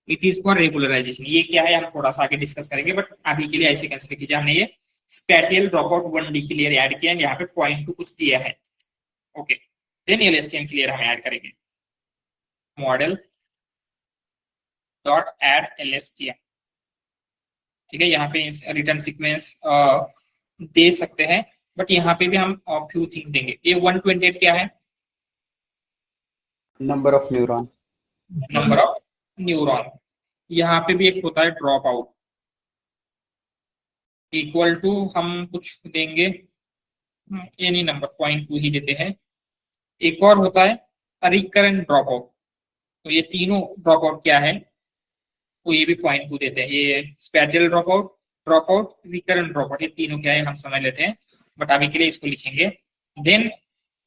इट इज फॉर रेगुलराइजेशन। ये क्या है हम थोड़ा सा आगे डिस्कस करेंगे, बट अभी के लिए ऐसे कंसिडर कीजिए हमने ये स्पैटियल ड्रॉप आउट 1D की लेयर ऐड किया, यहाँ पे 0.2 कुछ दिया है, ओके। देन LSTM की लेयर हम ऐड करेंगे, मॉडल डॉट ऐड LSTM, ठीक है। यहाँ पे रिटर्न सीक्वेंस दे सकते हैं, बट यहाँ पे भी हम फ्यू थिंग्स देंगे। ये 128 क्या है, number of neuron, number of neuron. यहाँ पे भी एक होता है ड्रॉप आउट, इक्वल टू हम कुछ देंगे एनी नंबर 0.2 ही देते हैं, एक और होता है रिकरेंट ड्रॉप आउट। तो ये तीनों ड्रॉप आउट क्या है, वो ये भी पॉइंट टू देते हैं। ये spatial drop out, recurrent drop out, ये तीनों क्या है हम समझ लेते हैं, बट अभी के लिए इसको लिखेंगे। देन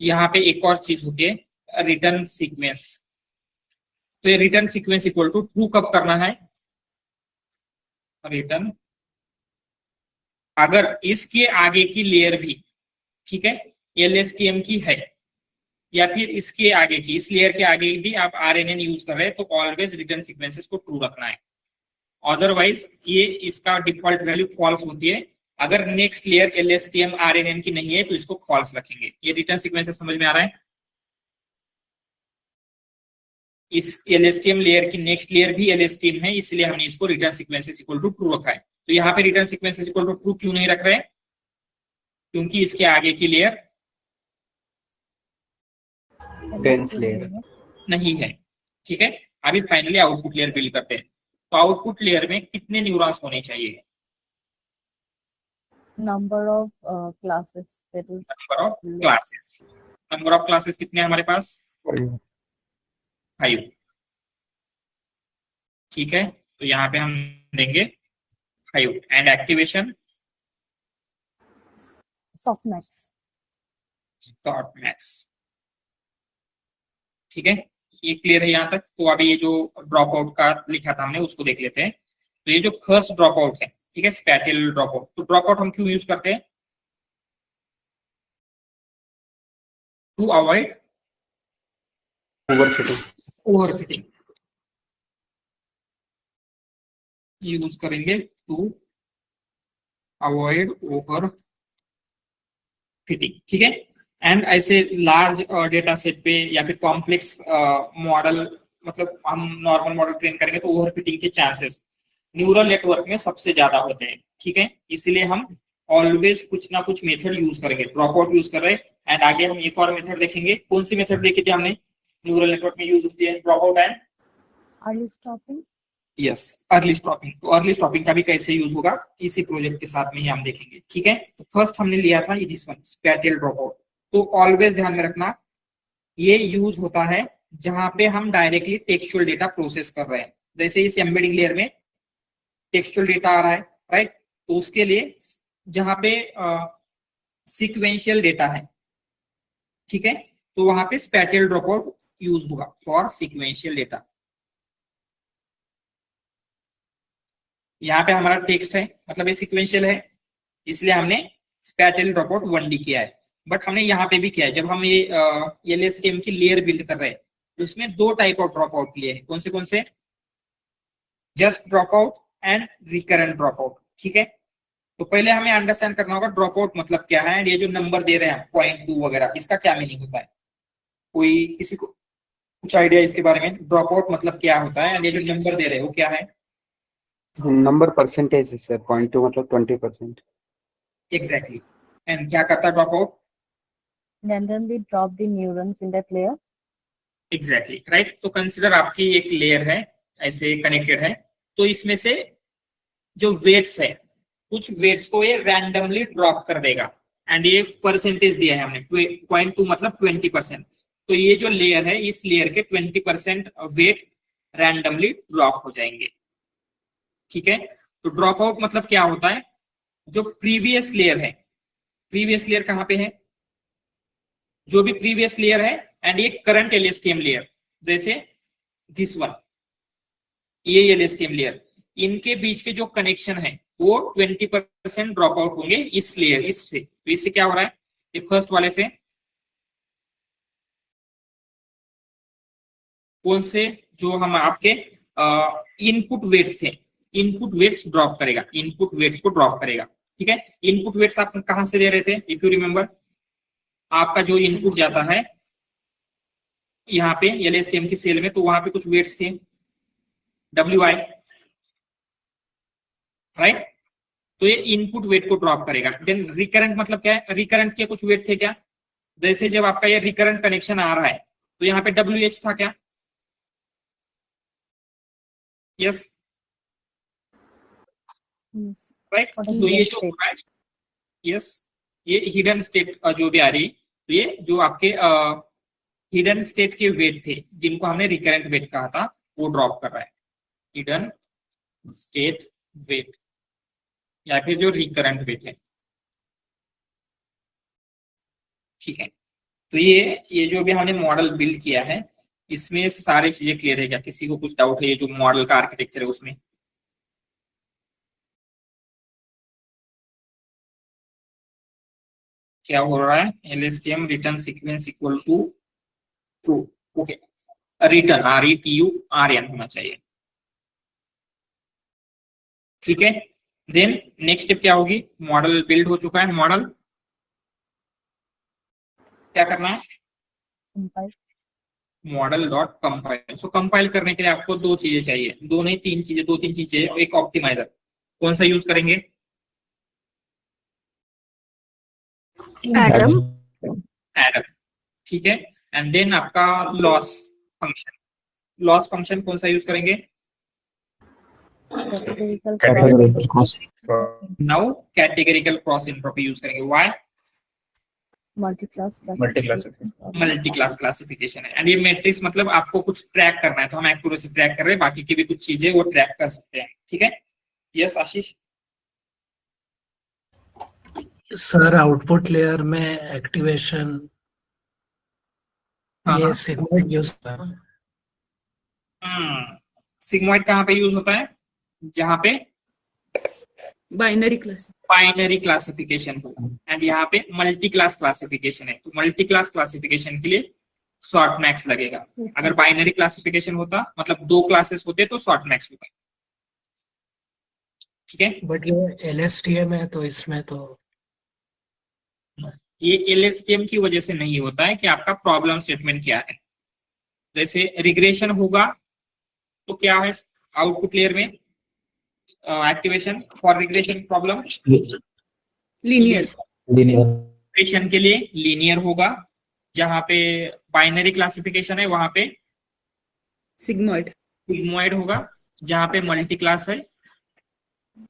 यहाँ पे एक और चीज होती है रिटर्न सीक्वेंस। तो ये return sequence equal to true कब करना है, रिटर्न अगर इसके आगे की लेयर भी, ठीक है, LSTM की है, या फिर इसके आगे की, इस लेयर के आगे भी आप RNN यूज कर रहे हैं, तो ऑलवेज रिटर्न सीक्वेंसेस को ट्रू रखना है। अदरवाइज ये इसका डिफॉल्ट वैल्यू फॉल्स होती है। अगर नेक्स्ट लेयर LSTM RNN की नहीं है तो इसको फॉल्स रखेंगे। ये रिटर्न सीक्वेंसेस समझ में आ रहा है। इस LSTM लेयर की नेक्स्ट लेयर भी LSTM है, इसलिए हमने इसको return sequences equal to true रखा है। तो यहाँ पे return sequences equal to true क्यों नहीं रख रहे, क्योंकि इसके आगे की लेयर डेंस लेयर नहीं है। ठीक है, अभी फाइनली आउटपुट लेयर बिल्ड करते हैं। तो आउटपुट लेयर में कितने न्यूरॉन्स होने चाहिए, number of classes, number of classes कितने हैं हमारे पास, 5। ठीक है, तो यहाँ पे हम देंगे 5 एंड एक्टिवेशन सॉफ्टमैक्स। ठीक है, ये क्लियर है यहाँ तक। तो अभी ये जो ड्रॉप आउट का लिखा था हमने उसको देख लेते हैं। तो ये जो फर्स्ट ड्रॉप आउट है, ठीक है, स्पैटियल ड्रॉप आउट। तो ड्रॉप आउट हम क्यों यूज करते हैं, टू अवॉइड ओवरफिटिंग यूज करेंगे, टू अवॉइड ओवर फिटिंग। ठीक है, एंड ऐसे लार्ज डेटा सेट पे या फिर कॉम्प्लेक्स मॉडल, मतलब हम नॉर्मल मॉडल ट्रेन करेंगे तो ओवर फिटिंग के चांसेस न्यूरल नेटवर्क में सबसे ज्यादा होते हैं। ठीक है, इसलिए हम ऑलवेज कुछ ना कुछ मेथड यूज करेंगे। ड्रॉप आउट यूज कर रहे हैं, एंड आगे हम एक और मेथड देखेंगे। कौन सी मेथड देखी थी हमने न्यूरल नेटवर्क में यूज होती है, drop out and early stopping. Yes, early stopping. तो अर्ली स्टॉपिंग का भी कैसे यूज होगा इसी प्रोजेक्ट के साथ में ही हम देखेंगे। ठीक है, तो फर्स्ट हमने लिया था this one, spatial drop out. तो ऑलवेज ध्यान में रखना, ये यूज होता है जहां पे हम डायरेक्टली टेक्सचुअल डेटा प्रोसेस कर रहे हैं। जैसे इस एम्बेडिंग लेयर में टेक्सचुअल डेटा आ रहा है, राइट, तो उसके लिए जहां पे सीक्वेंशियल डेटा है, ठीक है, तो वहां पे स्पैटियल ड्रॉप आउट यूज होगा फॉर सीक्वेंशियल डेटा। यहाँ पे हमारा टेक्स्ट है, मतलब ये सीक्वेंशियल है, इसलिए हमने स्पैटियल ड्रॉप आउट 1D किया है। बट हमने यहाँ पे भी किया है, जब हम ये LSTM की लेयर बिल्ड कर रहे हैं तो उसमें 2 टाइप ऑफ ड्रॉप आउट लिए हैं। कौन से, just drop out and recurrent drop out. ठीक है, तो पहले हमें अंडरस्टैंड करना होगा ड्रॉप आउट मतलब क्या है, एंड ये जो नंबर दे रहे हैं 0.2 वगैरह, इसका क्या मीनिंग होता है। कोई किसी को कुछ आइडिया इसके बारे में, ड्रॉप आउट मतलब क्या होता है, एंड ये जो नंबर दे रहे हैं वो क्या है। नंबर परसेंटेज है सर, 0.2 मतलब 20%। एग्जैक्टली, एंड क्या करता है drop out, randomly drop the neurons in that layer. Exactly, right. तो कंसिडर आपकी एक लेयर है, ऐसे कनेक्टेड है, तो इसमें से जो वेट्स है, कुछ वेट्स को ये रैंडमली ड्रॉप कर देगा, एंड ये परसेंटेज दिया है हमने 0.2 मतलब 20%। तो ये जो लेयर है, इस लेयर के 20% वेट रैंडमली ड्रॉप हो जाएंगे। ठीक है, तो ड्रॉप आउट मतलब क्या होता है, जो प्रीवियस लेयर है, प्रीवियस लेयर कहाँ पे है, जो भी प्रीवियस लेयर है एंड ये करंट LSTM लेयर, जैसे दिस वन, ये LSTM लेयर, इनके बीच के जो कनेक्शन है वो 20% ड्रॉप आउट होंगे इस लेयर, इससे। तो इससे क्या हो रहा है, ये फर्स्ट वाले से, कौन से, जो हम आपके इनपुट वेट्स थे, इनपुट वेट्स ड्रॉप करेगा, इनपुट वेट्स को ड्रॉप करेगा। ठीक है, इनपुट वेट्स आप कहां से दे रहे थे, इफ यू रिमेंबर, आपका जो इनपुट जाता है यहाँ पे LSTM की सेल में, तो वहां पे कुछ वेट्स थे WI, राइट। तो ये इनपुट वेट को ड्रॉप करेगा। देन रिकरेंट मतलब क्या है, रिकरेंट के कुछ वेट थे क्या, जैसे जब आपका ये रिकरेंट कनेक्शन आ रहा है तो यहाँ पे WH था क्या, यस, राइट। तो ये जो हो रहा है, यस, ये हिडन स्टेट जो भी आ रही, तो ये जो आपके हिडन स्टेट के वेट थे जिनको हमने रिकरेंट वेट कहा था, वो ड्रॉप कर रहा है, हिडन स्टेट वेट या फिर जो रिकरेंट वेट है। ठीक है, तो ये जो भी हमने मॉडल बिल्ड किया है इसमें सारी चीजें क्लियर है क्या? किसी को कुछ डाउट है ये जो मॉडल का आर्किटेक्चर है उसमें? क्या हो रहा है? LSTM return sequence equal to true. Okay, return RETURN होना चाहिए। ठीक है, देन नेक्स्ट स्टेप क्या होगी? मॉडल बिल्ड हो चुका है, मॉडल क्या करना है? Model dot compile. So compile करने के लिए आपको दो चीजें चाहिए, दो नहीं तीन चीजें, दो तीन चीजें, एक ऑप्टिमाइजर। कौन सा यूज करेंगे? एडम। एडम। ठीक है, एंड देन आपका लॉस फंक्शन। लॉस फंक्शन कौन सा यूज करेंगे? Now categorical cross entropy use करेंगे। व्हाई? मल्टी क्लास क्लासिफिकेशन है, एंड ये मैट्रिक्स मतलब आपको कुछ ट्रैक करना है, तो हम एक्यूरेसी ट्रैक कर रहे हैं, बाकी की भी कुछ चीजें वो ट्रैक कर सकते हैं। ठीक है, यस आशीष? सर आउटपुट लेयर में एक्टिवेशन ये सिग्नल यूज होता है। सिग्मॉइड कहाँ पे यूज होता है? जहाँ पे बाइनरी क्लासिफिकेशन होगा, एंड यहाँ पे मल्टी क्लास क्लासिफिकेशन है, तो मल्टी क्लास क्लासिफिकेशन के लिए शॉर्ट मैक्स लगेगा। अगर बाइनरी क्लासिफिकेशन होता मतलब दो क्लासेस होते तो शॉर्ट मैक्स होगा। ठीक है, बट ये LSTM है तो इसमें तो ये LSTM की वजह से नहीं होता है कि आपका प्रॉब्लम स्टेटमेंट क्या है। जैसे रिग्रेशन होगा तो क्या है आउटपुट लेयर में activation for regression problem? Linear. Regression के लिए लीनियर होगा, जहां पे बाइनरी क्लासिफिकेशन है वहां पे सिग्मॉइड होगा, जहां पे मल्टी क्लास है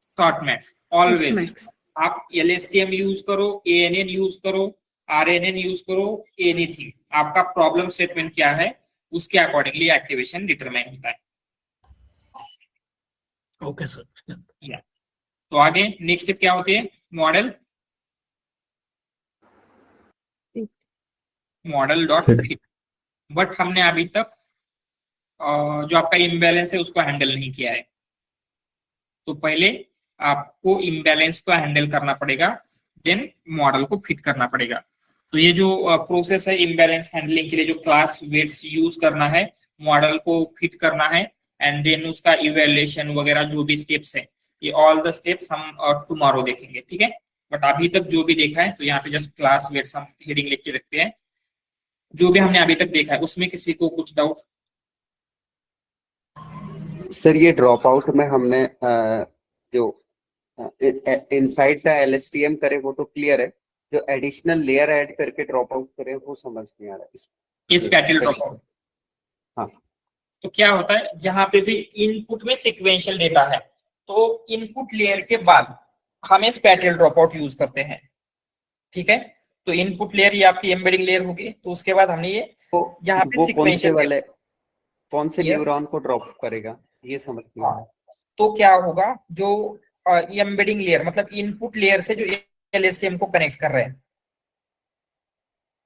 शॉर्ट मैक्स। ऑलवेज आप LSTM यूज करो, ANN यूज करो, RNN यूज करो, एनीथिंग, आपका प्रॉब्लम स्टेटमेंट क्या है उसके अकॉर्डिंगली एक्टिवेशन डिटरमाइन होता है। Okay sir. तो आगे नेक्स्ट स्टेप क्या होती है? Model dot fit. बट हमने अभी तक जो आपका इम्बैलेंस है उसको हैंडल नहीं किया है, तो पहले आपको इम्बैलेंस को हैंडल करना पड़ेगा, देन मॉडल को फिट करना पड़ेगा। तो ये जो प्रोसेस है इम्बैलेंस हैंडलिंग के लिए, जो क्लास वेट्स यूज करना है, मॉडल को फिट करना है, एंड देन उसका इवैल्यूएशन वगैरह जो भी स्टेप्स है, ये ऑल द स्टेप्स हम टुमारो देखेंगे। ठीक है, बट अभी तक जो भी देखा है तो यहाँ पे जस्ट क्लास वेट्स हम हेडिंग लिख के रखते हैं। जो भी हमने अभी तक देखा है उसमें किसी को कुछ डाउट? सर ये ड्रॉप आउट में हमने जो इनसाइड द LSTM करे वो तो क्लियर है, जो एडिशनल लेयर ऐड करके ड्रॉप आउट करे वो समझ नहीं आ रहा है। इस पैटर्न ड्रॉप आउट। हाँ, तो क्या होता है, जहां पे भी इनपुट में सिक्वेंशियल डेटा है तो इनपुट लेयर के बाद हम स्पैटियल ड्रॉप आउट यूज करते हैं। ठीक है, तो इनपुट लेयर ये आपकी एम्बेडिंग लेयर होगी, तो उसके बाद हमने ये जहां पे सिक्वेंशियल कौन से न्यूरॉन को ड्रॉप करेगा ये समझ नहीं आ रहा। तो क्या होगा, जो एम्बेडिंग लेयर मतलब इनपुट लेयर से जो LSTM को कनेक्ट कर रहे हैं,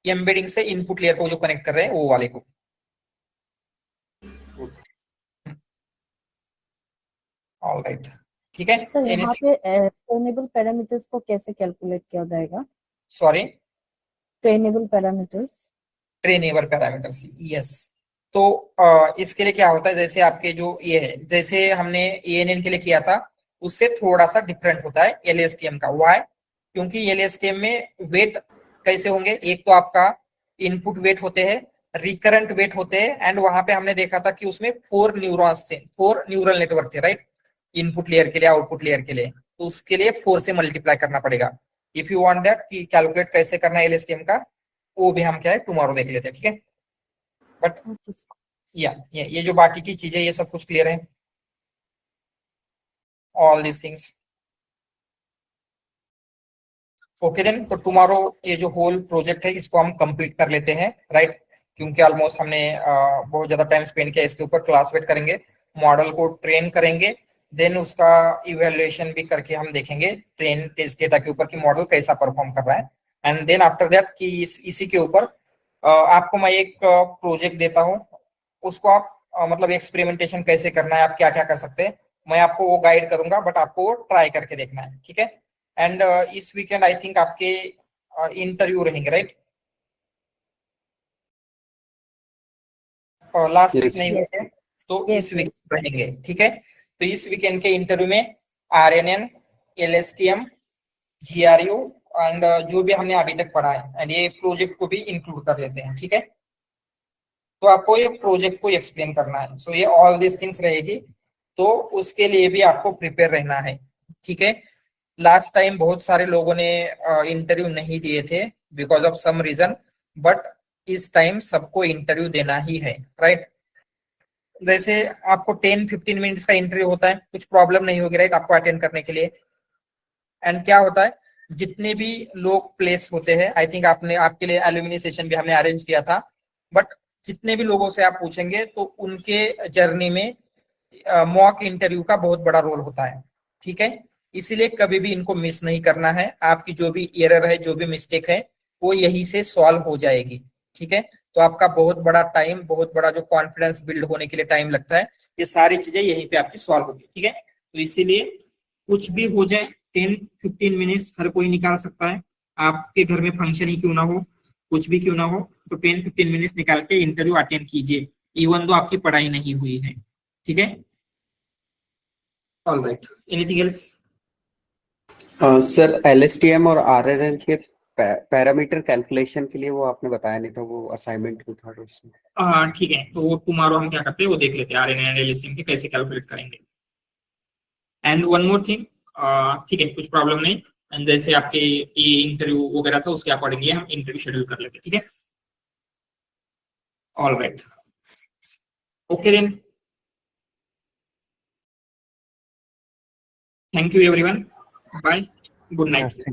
एम्बेडिंग से इनपुट लेयर को जो कनेक्ट कर रहे हैं वो वाले को। ऑलराइट, ठीक है। सर यहाँ पे ट्रेनेबल पैरामीटर्स को कैसे कैलकुलेट किया जाएगा? Sorry, trainable parameters, yes. तो इसके लिए क्या होता है, जैसे आपके जो ये है, जैसे हमने ANN के लिए किया था उससे थोड़ा सा डिफरेंट होता है LSTM का। व्हाई? क्योंकि LSTM में वेट कैसे होंगे, एक तो आपका इनपुट वेट होते हैं, रिकरेंट वेट होते हैं, एंड वहां पे हमने देखा था कि उसमें 4 न्यूरॉन्स थे, 4 न्यूरल नेटवर्क थे, राइट? इनपुट लेयर के लिए, आउटपुट लेयर के लिए, तो उसके लिए 4 से मल्टीप्लाई करना पड़ेगा। इफ यू वांट दैट कि कैलकुलेट कैसे करना है LSTM का, वो भी हम क्या है टुमारो देख लेते हैं। ठीक है, बट ये जो बाकी की चीजें ये सब कुछ क्लियर है, all this things okay. Then तो टुमारो ये जो होल प्रोजेक्ट है इसको हम कंप्लीट कर लेते हैं, राइट? क्योंकि ऑलमोस्ट हमने बहुत ज्यादा टाइम स्पेंड किया इसके ऊपर। क्लास वेट करेंगे, मॉडल को ट्रेन करेंगे, देन उसका इवेल्युएशन भी करके हम देखेंगे ट्रेन टेस्ट डेटा के ऊपर कि मॉडल कैसा परफॉर्म कर रहा है। एंड देन आफ्टर दैट कि इसी के ऊपर आपको मैं एक प्रोजेक्ट देता हूँ, उसको आप मतलब एक्सपेरिमेंटेशन कैसे करना है, आप क्या क्या कर सकते हैं, मैं आपको वो गाइड करूंगा, बट आपको वो ट्राई करके देखना है, ठीक है। एंड इस वीकेंड आई थिंक आपके इंटरव्यू रहेंगे, राइट? Last week Yes. नहीं हुए थे, तो Yes, इस वीक रहेंगे, ठीक है। तो इस वीकेंड के इंटरव्यू में RNN, LSTM, GRU एंड जो भी हमने अभी तक पढ़ा है, एंड ये प्रोजेक्ट को भी इंक्लूड कर लेते हैं, ठीक है। तो आपको ये प्रोजेक्ट को एक्सप्लेन करना है, सो ये ऑल दिस थिंग्स रहेगी, तो उसके लिए भी आपको प्रिपेयर रहना है, ठीक है। लास्ट टाइम बहुत सारे लोगों ने इंटरव्यू नहीं दिए थे because of some reason, but इस टाइम सबको इंटरव्यू देना ही है, राइट? जैसे आपको 10-15 मिनट्स का इंटरव्यू होता है, कुछ प्रॉब्लम नहीं होगी, राइट, आपको अटेंड करने के लिए। एंड क्या होता है, जितने भी लोग प्लेस होते हैं, आई थिंक आपने आपके लिए एल्यूमिनी सेशन भी हमने अरेंज किया था, बट जितने भी लोगों से आप पूछेंगे तो उनके जर्नी में मॉक इंटरव्यू का बहुत बड़ा रोल होता है, ठीक है। इसीलिए कभी भी इनको मिस नहीं करना है। आपकी जो भी एरर है, जो भी मिस्टेक है, वो यहीं से सॉल्व हो जाएगी, ठीक है। तो आपका बहुत बड़ा टाइम, बहुत बड़ा जो कॉन्फिडेंस बिल्ड होने के लिए टाइम लगता है, ये सारी चीजें यहीं पे आपकी सॉल्व होगी, ठीक है। तो इसीलिए कुछ भी हो जाए 10-15 मिनट्स हर कोई निकाल सकता है। आपके घर में फंक्शन ही क्यों ना हो, कुछ भी क्यों ना हो, तो 10-15 मिनट्स निकाल के इंटरव्यू अटेंड कीजिए, इवन दो आपकी पढ़ाई नहीं हुई है, ठीक है। Alright, anything else? Sir LSTM और RNN के पैरामीटर कैलकुलेशन के लिए वो आपने बताया नहीं था, वो असाइनमेंट में था उसमें। ठीक है, तो वो टुमारो हम क्या करते हैं वो देख लेते हैं, RNN एंड LSTM के कैसे कैलकुलेट करेंगे। एंड वन मोर थिंग, ठीक है, कुछ प्रॉब्लम नहीं। एंड जैसे आपके ये इंटरव्यू वगैरह था उसके अकॉर्डिंगली हम इंटरव्यू शेड्यूल कर लेते हैं, ठीक है। Alright, okay then, thank you everyone, bye, good night.